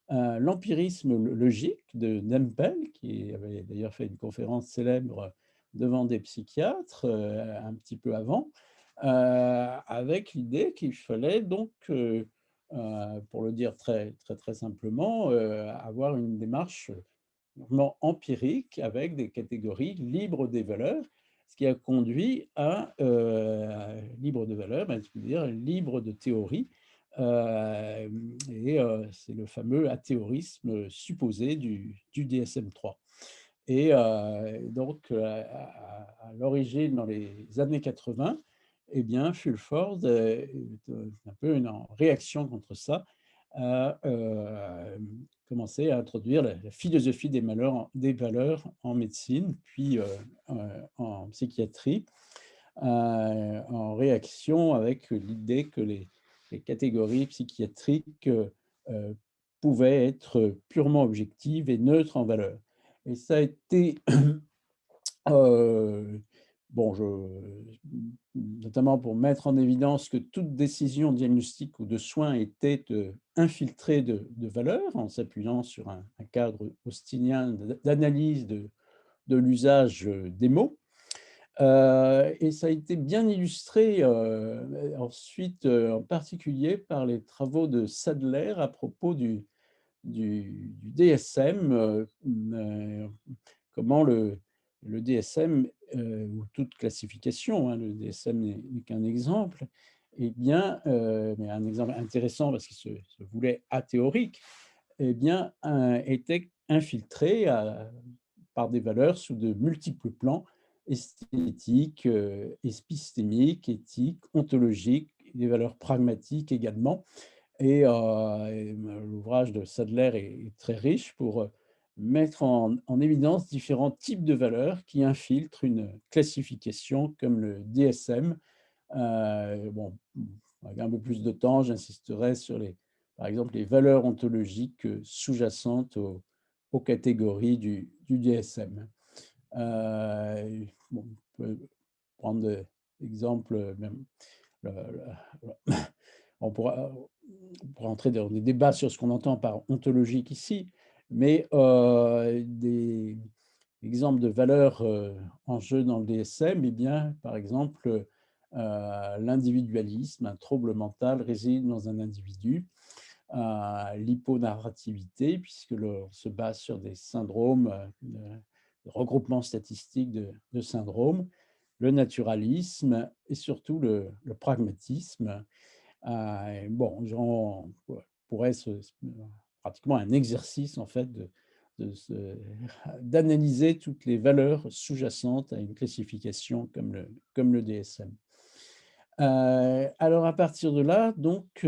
l'empirisme logique de Nempel, qui avait d'ailleurs fait une conférence célèbre devant des psychiatres un petit peu avant, avec l'idée qu'il fallait donc pour le dire très simplement, avoir une démarche purement empirique avec des catégories libres des valeurs, ce qui a conduit à libre de valeurs, ben, je veux dire libre de théorie, c'est le fameux athéorisme supposé du DSM-3. Et donc à l'origine, dans les années 80, eh bien, Fulford, un peu en réaction contre ça, a commencé à introduire la philosophie des valeurs en médecine, puis en psychiatrie, en réaction avec l'idée que les catégories psychiatriques pouvaient être purement objectives et neutres en valeur. Et ça a été, heu, bon, notamment pour mettre en évidence que toute décision diagnostique ou de soins était, infiltrée de valeurs, en s'appuyant sur un cadre austinien d'analyse de l'usage, des mots. Et ça a été bien illustré, ensuite, en particulier par les travaux de Sadler à propos du DSM, comment le DSM, ou toute classification, hein, le DSM n'est qu'un exemple, eh bien, mais un exemple intéressant parce qu'il se voulait athéorique, eh bien, était infiltré par des valeurs sous de multiples plans, esthétiques, épistémiques, éthiques, ontologiques, des valeurs pragmatiques également. L'ouvrage de Sadler est très riche pour, mettre en évidence différents types de valeurs qui infiltrent une classification comme le DSM. Bon, avec un peu plus de temps, j'insisterai sur par exemple, les valeurs ontologiques, sous-jacentes aux catégories du DSM. Bon, on peut prendre l'exemple même, le on pourra entrer dans des débats sur ce qu'on entend par ontologique ici, mais des exemples de valeurs, en jeu dans le DSM, eh bien, par exemple, l'individualisme, un trouble mental réside dans un individu, l'hyponarrativité, puisque on se base sur des syndromes, de regroupement statistique de syndromes, le naturalisme et surtout le pragmatisme. Bon, pourrait pratiquement un exercice en fait d'analyser toutes les valeurs sous-jacentes à une classification comme le DSM. Alors à partir de là, donc,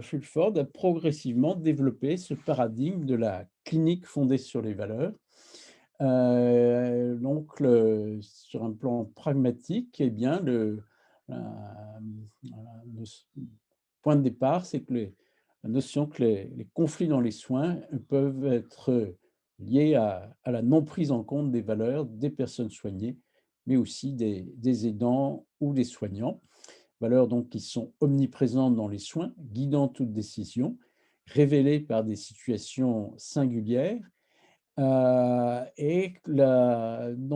Fulford a progressivement développé ce paradigme de la clinique fondée sur les valeurs. Donc sur un plan pragmatique, eh bien la le point de départ, c'est que la notion que les conflits dans les soins peuvent être liés à la non prise en compte des valeurs des personnes soignées, mais aussi des aidants ou des soignants. Valeurs donc qui sont omniprésentes dans les soins, guidant toute décision, révélées par des situations singulières, dont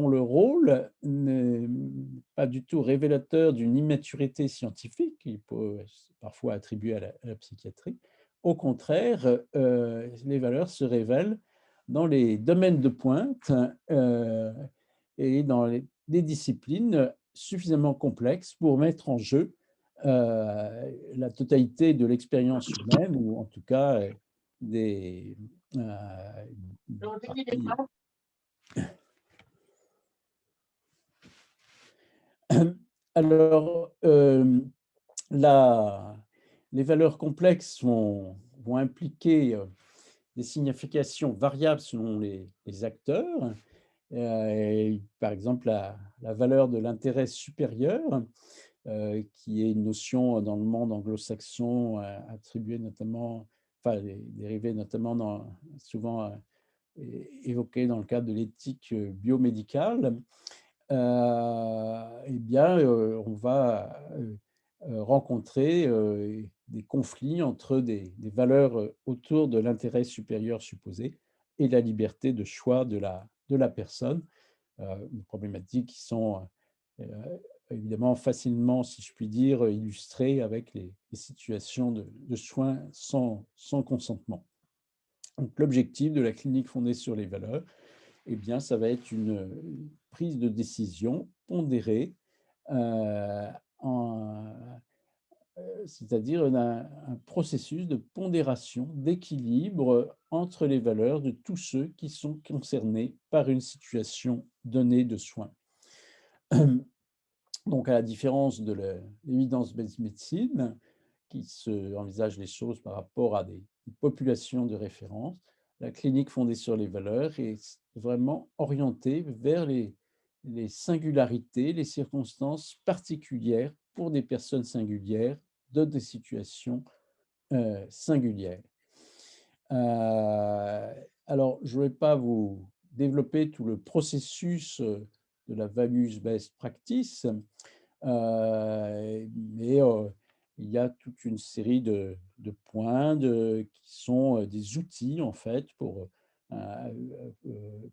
le rôle n'est pas du tout révélateur d'une immaturité scientifique, qui peut parfois attribuer à la psychiatrie. Au contraire, les valeurs se révèlent dans les domaines de pointe, et dans des disciplines suffisamment complexes pour mettre en jeu, la totalité de l'expérience humaine ou en tout cas, des, une partie. Alors, la les valeurs complexes vont impliquer, des significations variables selon les acteurs. Par exemple, la valeur de l'intérêt supérieur, qui est une notion dans le monde anglo-saxon, attribuée notamment dérivée notamment souvent, évoquée dans le cadre de l'éthique, biomédicale. Eh bien, on va, rencontrer, des conflits entre des valeurs, autour de l'intérêt supérieur supposé et la liberté de choix de la personne. Des problématiques qui sont, évidemment facilement, si je puis dire, illustrées avec les situations de soins sans consentement. Donc l'objectif de la clinique fondée sur les valeurs, eh bien, ça va être une prise de décision pondérée, heu, en c'est-à-dire un processus de pondération, d'équilibre entre les valeurs de tous ceux qui sont concernés par une situation donnée de soins. Donc à la différence de l'évidence-based medicine, qui envisage les choses par rapport à des populations de référence, la clinique fondée sur les valeurs est vraiment orientée vers les singularités, les circonstances particulières pour des personnes singulières, dans des situations singulières. Alors, je ne vais pas vous développer tout le processus de la values-based practice, mais il y a toute une série de points qui sont des outils, en fait, pour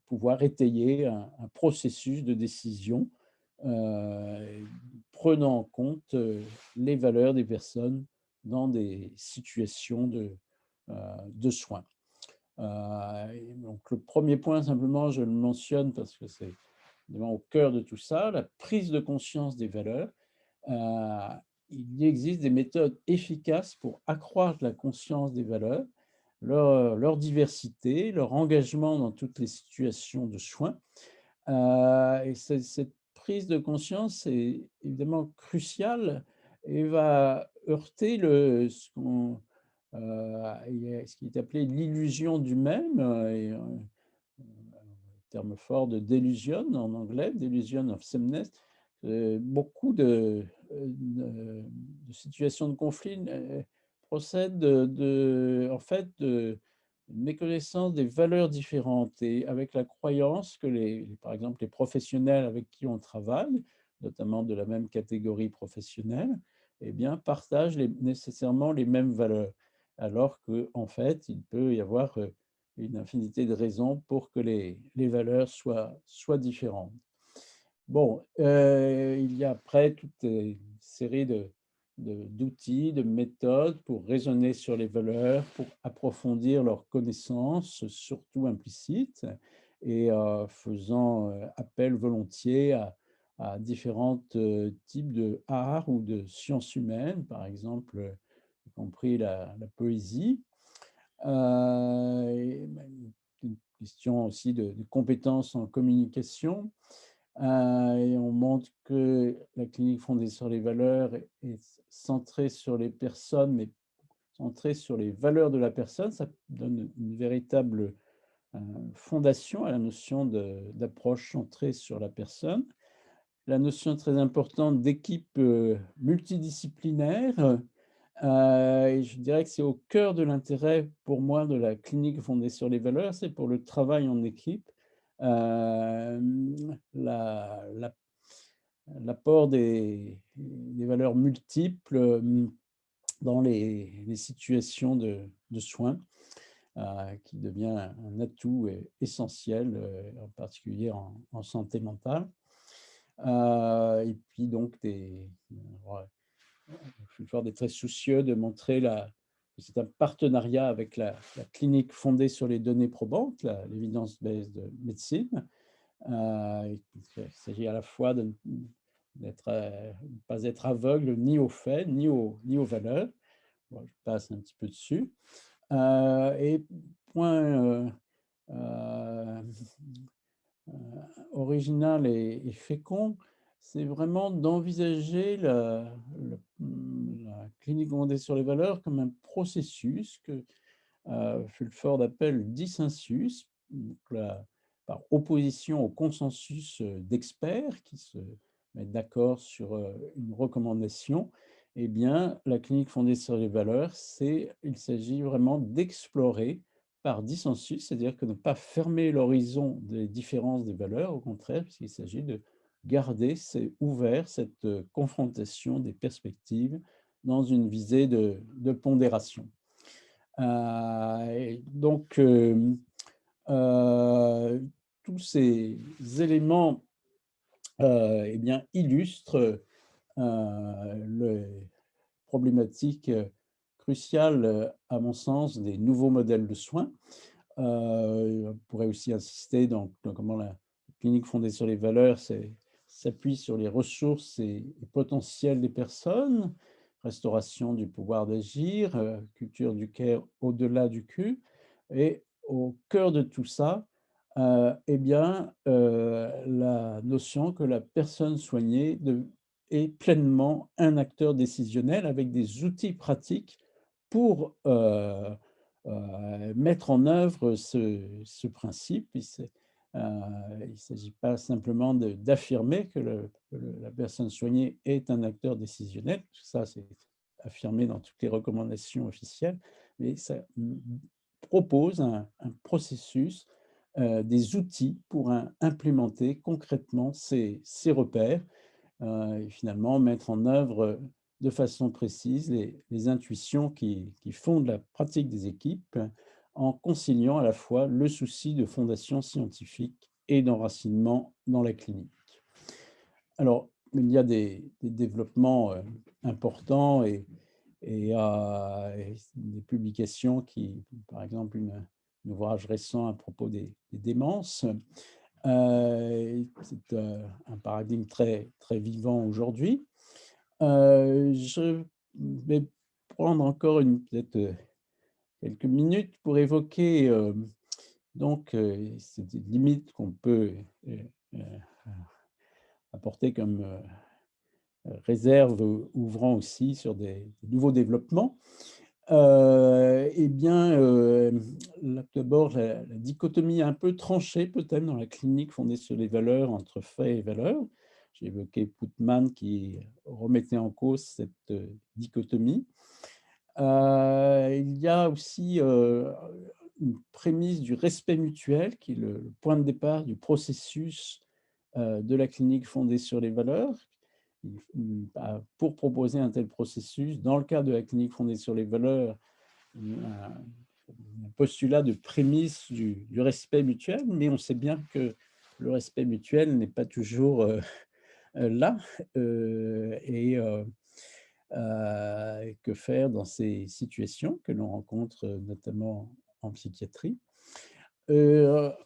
pouvoir étayer un processus de décision euh, prenant en compte les valeurs des personnes dans des situations de soins. Et donc le premier point, simplement, je le mentionne parce que c'est vraiment au cœur de tout ça, la prise de conscience des valeurs. Euh, il existe des méthodes efficaces pour accroître la conscience des valeurs, leur diversité, leur engagement dans toutes les situations de soins. Et cette prise de conscience est évidemment cruciale et va heurter ce qui est appelé l'illusion du même, et terme fort de delusion en anglais, delusion of sameness. Beaucoup de situations de conflit procèdent en fait, de méconnaissance des valeurs différentes et avec la croyance que par exemple, les professionnels avec qui on travaille, notamment de la même catégorie professionnelle, eh bien, partagent nécessairement les mêmes valeurs. Alors qu'en fait, il peut y avoir une infinité de raisons pour que les valeurs soient différentes. Bon, il y a après toute une série d'outils, de méthodes pour raisonner sur les valeurs, pour approfondir leurs connaissances, surtout implicites, et faisant appel volontiers à différents types de art ou de sciences humaines, par exemple, y compris la poésie. Et même une question aussi de compétences en communication. Et on montre que la clinique fondée sur les valeurs est centrée sur les personnes, mais centrée sur les valeurs de la personne. Ça donne une véritable fondation à la notion d'approche centrée sur la personne. La notion très importante d'équipe multidisciplinaire. Et je dirais que c'est au cœur de l'intérêt pour moi de la clinique fondée sur les valeurs, c'est pour le travail en équipe. La l'apport des valeurs multiples, dans les situations de soins, qui devient un atout essentiel, en particulier en santé mentale. Et puis donc ouais, Fulford est très soucieux de montrer que c'est un partenariat avec la clinique fondée sur les données probantes, l'evidence-based medicine. Il s'agit à la fois de ne pas être aveugle ni aux faits, ni aux valeurs. Bon, je passe un petit peu dessus. Et point euh, euh, original et fécond, c'est vraiment d'envisager la clinique fondée sur les valeurs comme un processus que Fulford appelle dissensus, donc par opposition au consensus d'experts qui se mettent d'accord sur une recommandation. Eh bien, la clinique fondée sur les valeurs, il s'agit vraiment d'explorer par dissensus, c'est-à-dire que ne pas fermer l'horizon des différences des valeurs, au contraire, puisqu'il s'agit de garder ouvert cette confrontation des perspectives dans une visée de pondération. Et donc, tous ces éléments eh bien, illustre les problématiques cruciales, à mon sens, des nouveaux modèles de soins. On pourrait aussi insister dans comment la clinique fondée sur les valeurs s'appuie sur les ressources et potentiels des personnes, restauration du pouvoir d'agir, culture du care au-delà du cul et au cœur de tout ça, eh bien, la notion que la personne soignée est pleinement un acteur décisionnel avec des outils pratiques pour, mettre en œuvre ce principe. Il ne s'agit pas simplement d'affirmer que la personne soignée est un acteur décisionnel, ça c'est affirmé dans toutes les recommandations officielles, mais ça propose un processus, des outils pour implémenter concrètement ces repères, et finalement mettre en œuvre, de façon précise les intuitions qui fondent la pratique des équipes, en conciliant à la fois le souci de fondation scientifique et d'enracinement dans la clinique. Alors, il y a des développements, importants et des publications qui par exemple un ouvrage récent à propos des démences. C'est, un paradigme très très vivant aujourd'hui. Je vais prendre encore peut-être, quelques minutes pour évoquer, donc, ces limites qu'on peut, heu, apporter comme, réserve, ouvrant aussi sur des nouveaux développements. Eh bien, là, d'abord, la dichotomie un peu tranchée peut-être dans la clinique fondée sur les valeurs, entre faits et valeurs. J'ai évoqué Putman qui remettait en cause cette, dichotomie. Il y a aussi, une prémisse du respect mutuel qui est le point de départ du processus, de la clinique fondée sur les valeurs. Bah, pour proposer un tel processus, dans le cadre de la clinique fondée sur les valeurs, un postulat de prémisse du respect mutuel, mais on sait bien que le respect mutuel n'est pas toujours, là, et que faire dans ces situations que l'on rencontre, notamment en psychiatrie?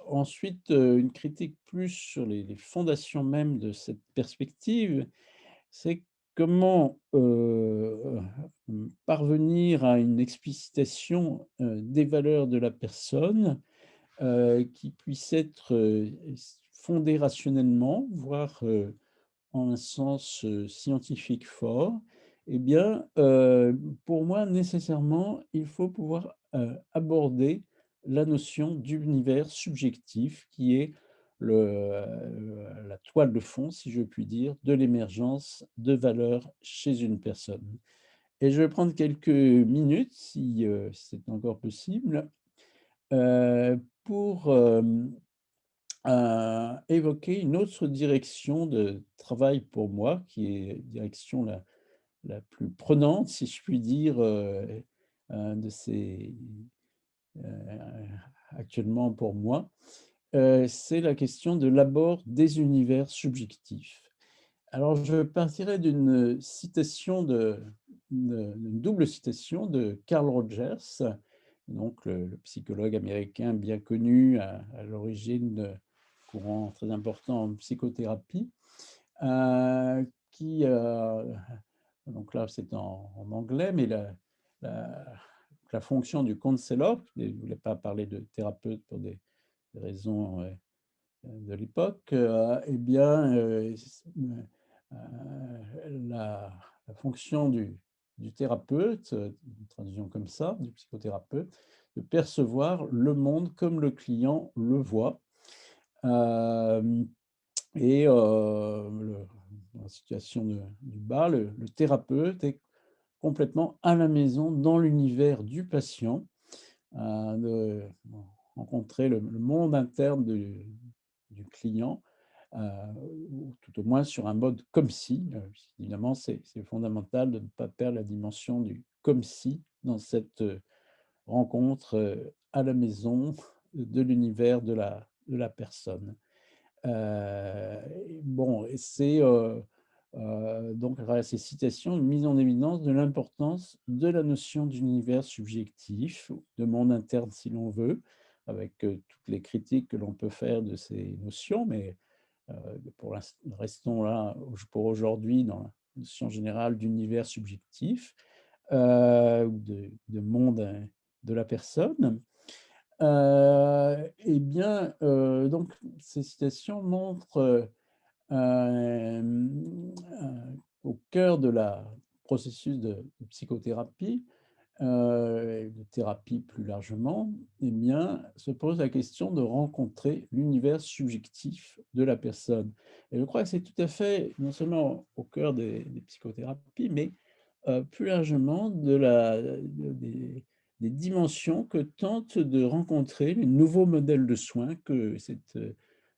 Ensuite, une critique plus sur les fondations même de cette perspective, c'est comment, parvenir à une explicitation, des valeurs de la personne, qui puisse être, fondée rationnellement, voire, en un sens, scientifique fort. Eh bien, pour moi, nécessairement, il faut pouvoir, aborder la notion d'univers subjectif qui est la toile de fond, si je puis dire, de l'émergence de valeurs chez une personne. Et je vais prendre quelques minutes, si, c'est encore possible, pour, évoquer une autre direction de travail pour moi, qui est direction la plus prenante, si je puis dire, de ces heu, actuellement pour moi. C'est la question de l'abord des univers subjectifs. Alors je partirai d'une citation d'une double citation de Carl Rogers, donc le psychologue américain bien connu à l'origine de courant très important en psychothérapie, qui, donc là c'est en anglais, mais la la fonction du counselor, je ne voulais pas parler de thérapeute pour des raisons, de l'époque, eh bien, la fonction du thérapeute, traduisons comme ça, du psychothérapeute, de percevoir le monde comme le client le voit. Hem et dans la situation du bas, le thérapeute est complètement à la maison dans l'univers du patient, de rencontrer le monde interne du client, heu, ou tout au moins sur un mode comme si, évidemment c'est fondamental de ne pas perdre la dimension du comme si dans cette, rencontre, à la maison de l'univers de la personne. Bon, et c'est, donc à travers ces citations, une mise en évidence de l'importance de la notion d'univers subjectif, de monde interne si l'on veut, avec, toutes les critiques que l'on peut faire de ces notions, mais, pour restons là pour aujourd'hui dans la notion générale d'univers subjectif, ou de monde, de la personne. Et bien, donc ces citations montrent, au cœur de la processus de psychothérapie, et de thérapie plus largement, eh bien, se pose la question de rencontrer l'univers subjectif de la personne. Et je crois que c'est tout à fait, non seulement au cœur des psychothérapies, mais plus largement des dimensions que tentent de rencontrer les nouveaux modèles de soins, que cette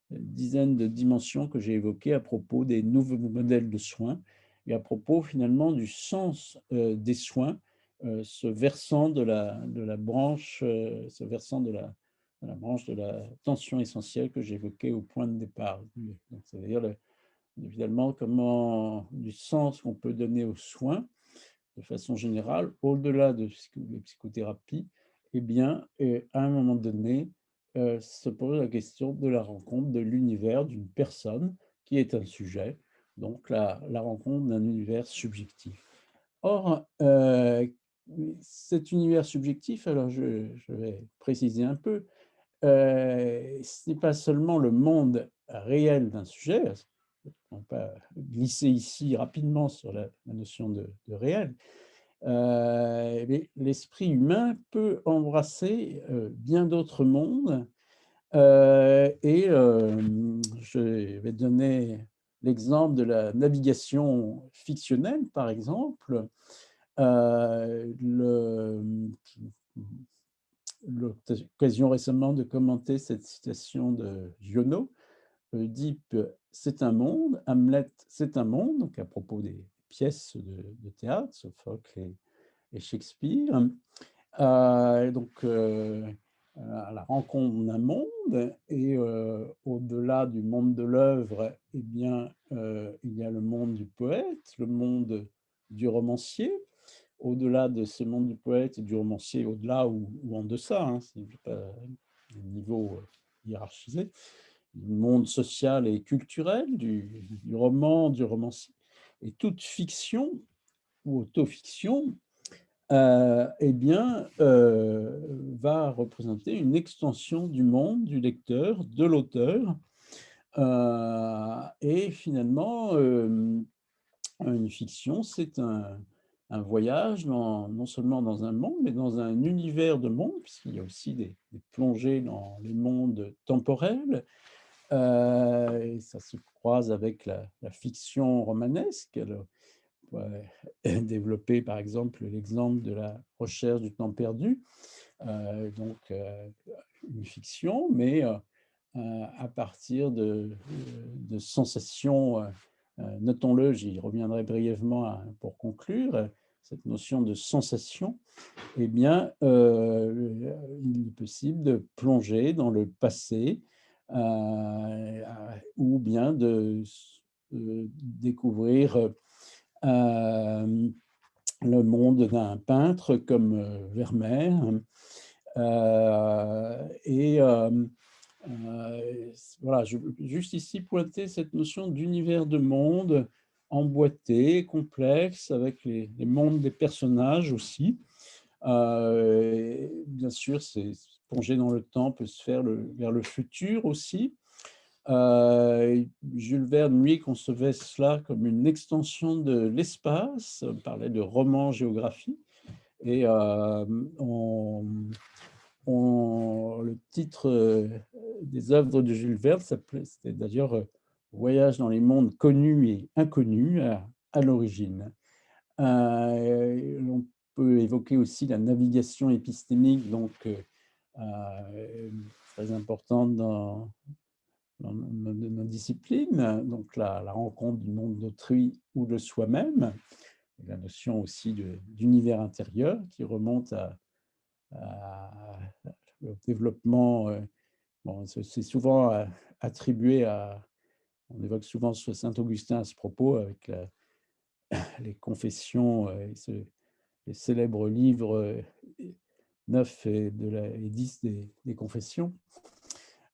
dizaine de dimensions que j'ai évoquées à propos des nouveaux modèles de soins et à propos finalement du sens des soins, ce versant de la branche, ce versant de la branche de la tension essentielle que j'évoquais au point de départ. Donc, c'est-à-dire évidemment comment du sens qu'on peut donner aux soins de façon générale, au-delà des psychothérapies, eh bien, à un moment donné, se pose la question de la rencontre de l'univers d'une personne qui est un sujet, donc la rencontre d'un univers subjectif. Or, cet univers subjectif, alors je vais préciser un peu, ce n'est pas seulement le monde réel d'un sujet, on peut glisser ici rapidement sur la notion de réel. L'esprit humain peut embrasser, bien d'autres mondes, je vais donner l'exemple de la navigation fictionnelle, par exemple. L'occasion récemment de commenter cette citation de Giono. Oedipe, c'est un monde, Hamlet, c'est un monde, donc à propos des pièces de théâtre, Sophocle et Shakespeare. À la rencontre d'un monde et au-delà du monde de l'œuvre, eh bien, il y a le monde du poète, le monde du romancier. Au-delà de ce monde du poète et du romancier, au-delà ou en deçà, hein, c'est pas un niveau hiérarchisé, du monde social et culturel, du roman, du romancier. Et toute fiction ou autofiction, eh bien, va représenter une extension du monde, du lecteur, de l'auteur. Et finalement, une fiction, c'est un voyage non seulement dans un monde, mais dans un univers de monde, puisqu'il y a aussi des plongées dans les mondes temporels. Et ça se croise avec la fiction romanesque. Alors, ouais, développer par exemple l'exemple de la recherche du temps perdu, donc une fiction, mais à partir de sensations, notons-le, j'y reviendrai brièvement pour conclure, cette notion de sensation, eh bien, il est possible de plonger dans le passé, ou bien de découvrir le monde d'un peintre comme Vermeer. Et voilà, je veux juste ici pointer cette notion d'univers de monde emboîté, complexe, avec les mondes des personnages aussi. Bien sûr, c'est plonger dans le temps peut se faire vers le futur aussi. Jules Verne, lui, concevait cela comme une extension de l'espace, parlait de roman géographie et le titre, des œuvres de Jules Verne c'était d'ailleurs, «Voyage dans les mondes connus et inconnus» à l'origine. On peut évoquer aussi la navigation épistémique, donc très importante dans nos disciplines, donc la rencontre du monde d'autrui ou de soi-même, la notion aussi d'univers intérieur qui remonte au développement, bon, c'est souvent attribué à on évoque souvent saint Augustin à ce propos avec les confessions et les célèbres livres 9 et 10 des confessions.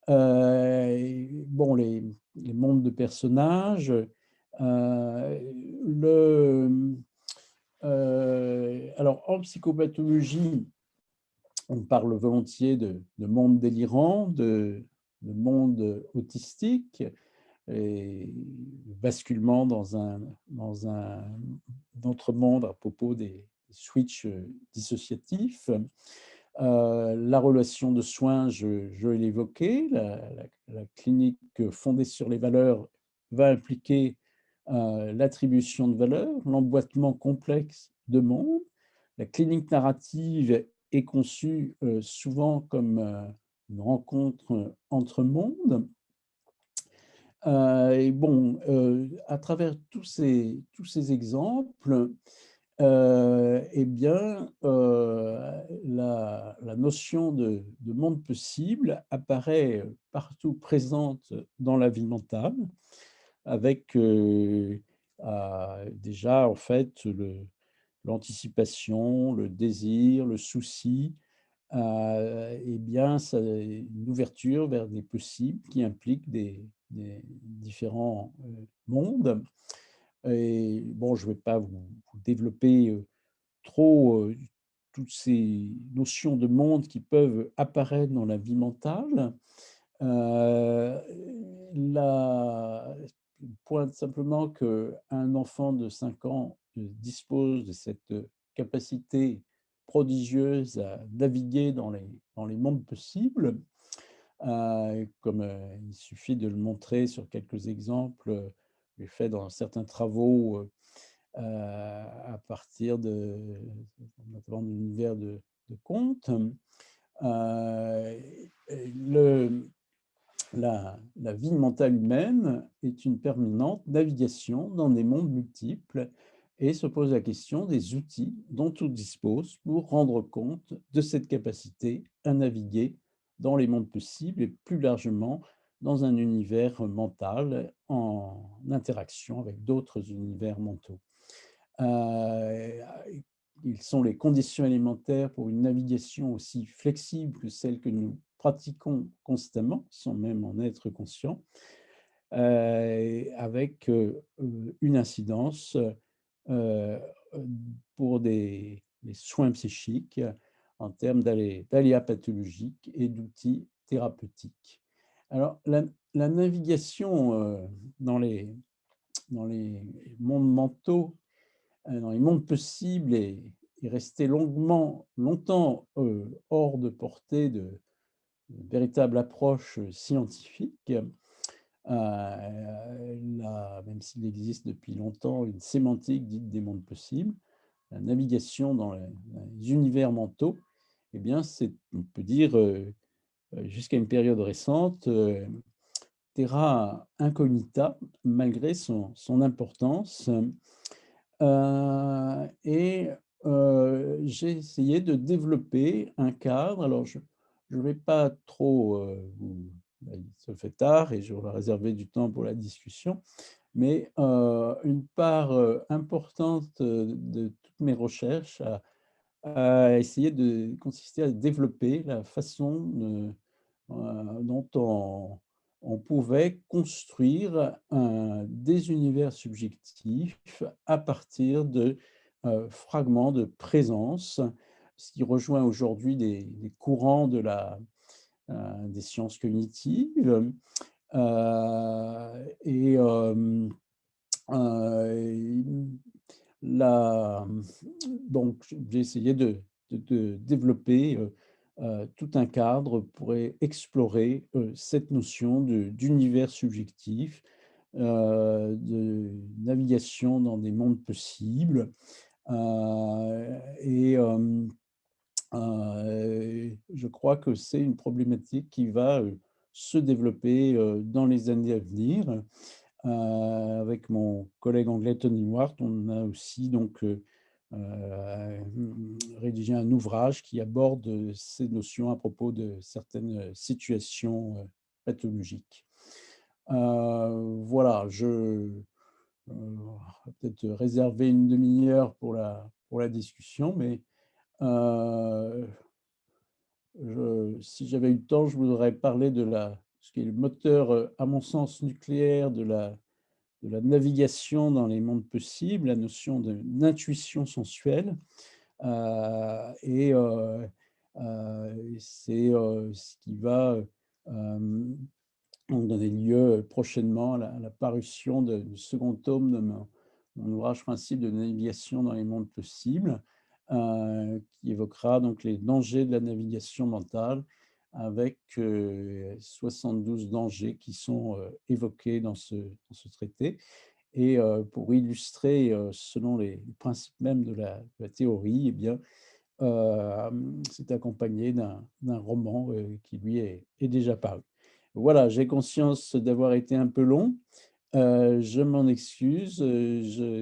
Bon, les mondes de personnages, le, alors en psychopathologie, on parle volontiers de monde délirant, de monde autistique et basculement dans un autre monde à propos des switches dissociatifs. La relation de soins, je l'évoquais, la clinique fondée sur les valeurs va impliquer l'attribution de valeurs, l'emboîtement complexe de mondes. La clinique narrative est conçue souvent comme une rencontre entre mondes. Et bon, à travers tous ces exemples, eh bien, la notion de monde possible apparaît partout présente dans la vie mentale avec, déjà, en fait, l'anticipation, le désir, le souci, eh bien, ça une ouverture vers des possibles qui impliquent des différents, mondes. Et bon, je ne vais pas vous développer, trop, toutes ces notions de monde qui peuvent apparaître dans la vie mentale. Heu, la pointe simplement qu'un enfant de 5 ans, dispose de cette, capacité prodigieuse à naviguer dans les mondes possibles, comme, il suffit de le montrer sur quelques exemples, j'ai fait dans certains travaux, à partir notamment de l'univers de contes. Et la vie mentale humaine est une permanente navigation dans des mondes multiples et se pose la question des outils dont on dispose pour rendre compte de cette capacité à naviguer dans les mondes possibles et plus largement dans un univers mental en interaction avec d'autres univers mentaux. Heu, Ils sont les conditions élémentaires pour une navigation aussi flexible que celle que nous pratiquons constamment, sans même en être conscient, avec, une incidence, heu, pour les soins psychiques en termes d'aléas pathologiques et d'outils thérapeutiques. Alors la navigation, dans les dans les mondes mentaux dans les mondes possibles et rester longtemps, hors de portée de véritable approche scientifique. Même s'il existe depuis longtemps une sémantique dite des mondes possibles, la navigation dans les univers mentaux, eh bien, c'est on peut dire, jusqu'à une période récente, terra incognita malgré son importance. Et j'ai essayé de développer un cadre. Alors je ne vais pas trop, là, il se fait tard et je vais réserver du temps pour la discussion, mais une part, importante, de toutes mes recherches a essayé de consister à développer la façon dont on pouvait construire des univers subjectifs à partir de, fragments de présence, ce qui rejoint aujourd'hui des courants des sciences cognitives, et la donc j'ai essayé de développer, tout un cadre pour explorer, cette notion d'univers subjectif, de navigation dans des mondes possibles, et je crois que c'est une problématique qui va, se développer, dans les années à venir. Avec mon collègue anglais Tony Ward, on a aussi donc, rédigé un ouvrage qui aborde, ces notions à propos de certaines, situations, pathologiques. Voilà, on va peut-être réserver une demi-heure pour la discussion, mais heu, si j'avais eu le temps, je voudrais parler de ce qui est le moteur, à mon sens nucléaire de la navigation dans les mondes possibles, la notion d'intuition sensuelle. C'est, ce qui va, donc donner lieu, prochainement à la parution du second tome de mon ouvrage principe de navigation dans les mondes possibles, qui évoquera donc les dangers de la navigation mentale avec, 72 dangers qui sont, évoqués dans ce traité et pour illustrer, selon les principes mêmes de la théorie, eh bien, c'est accompagné d'un roman, qui lui est déjà paru. Voilà, j'ai conscience d'avoir été un peu long, je m'en excuse, je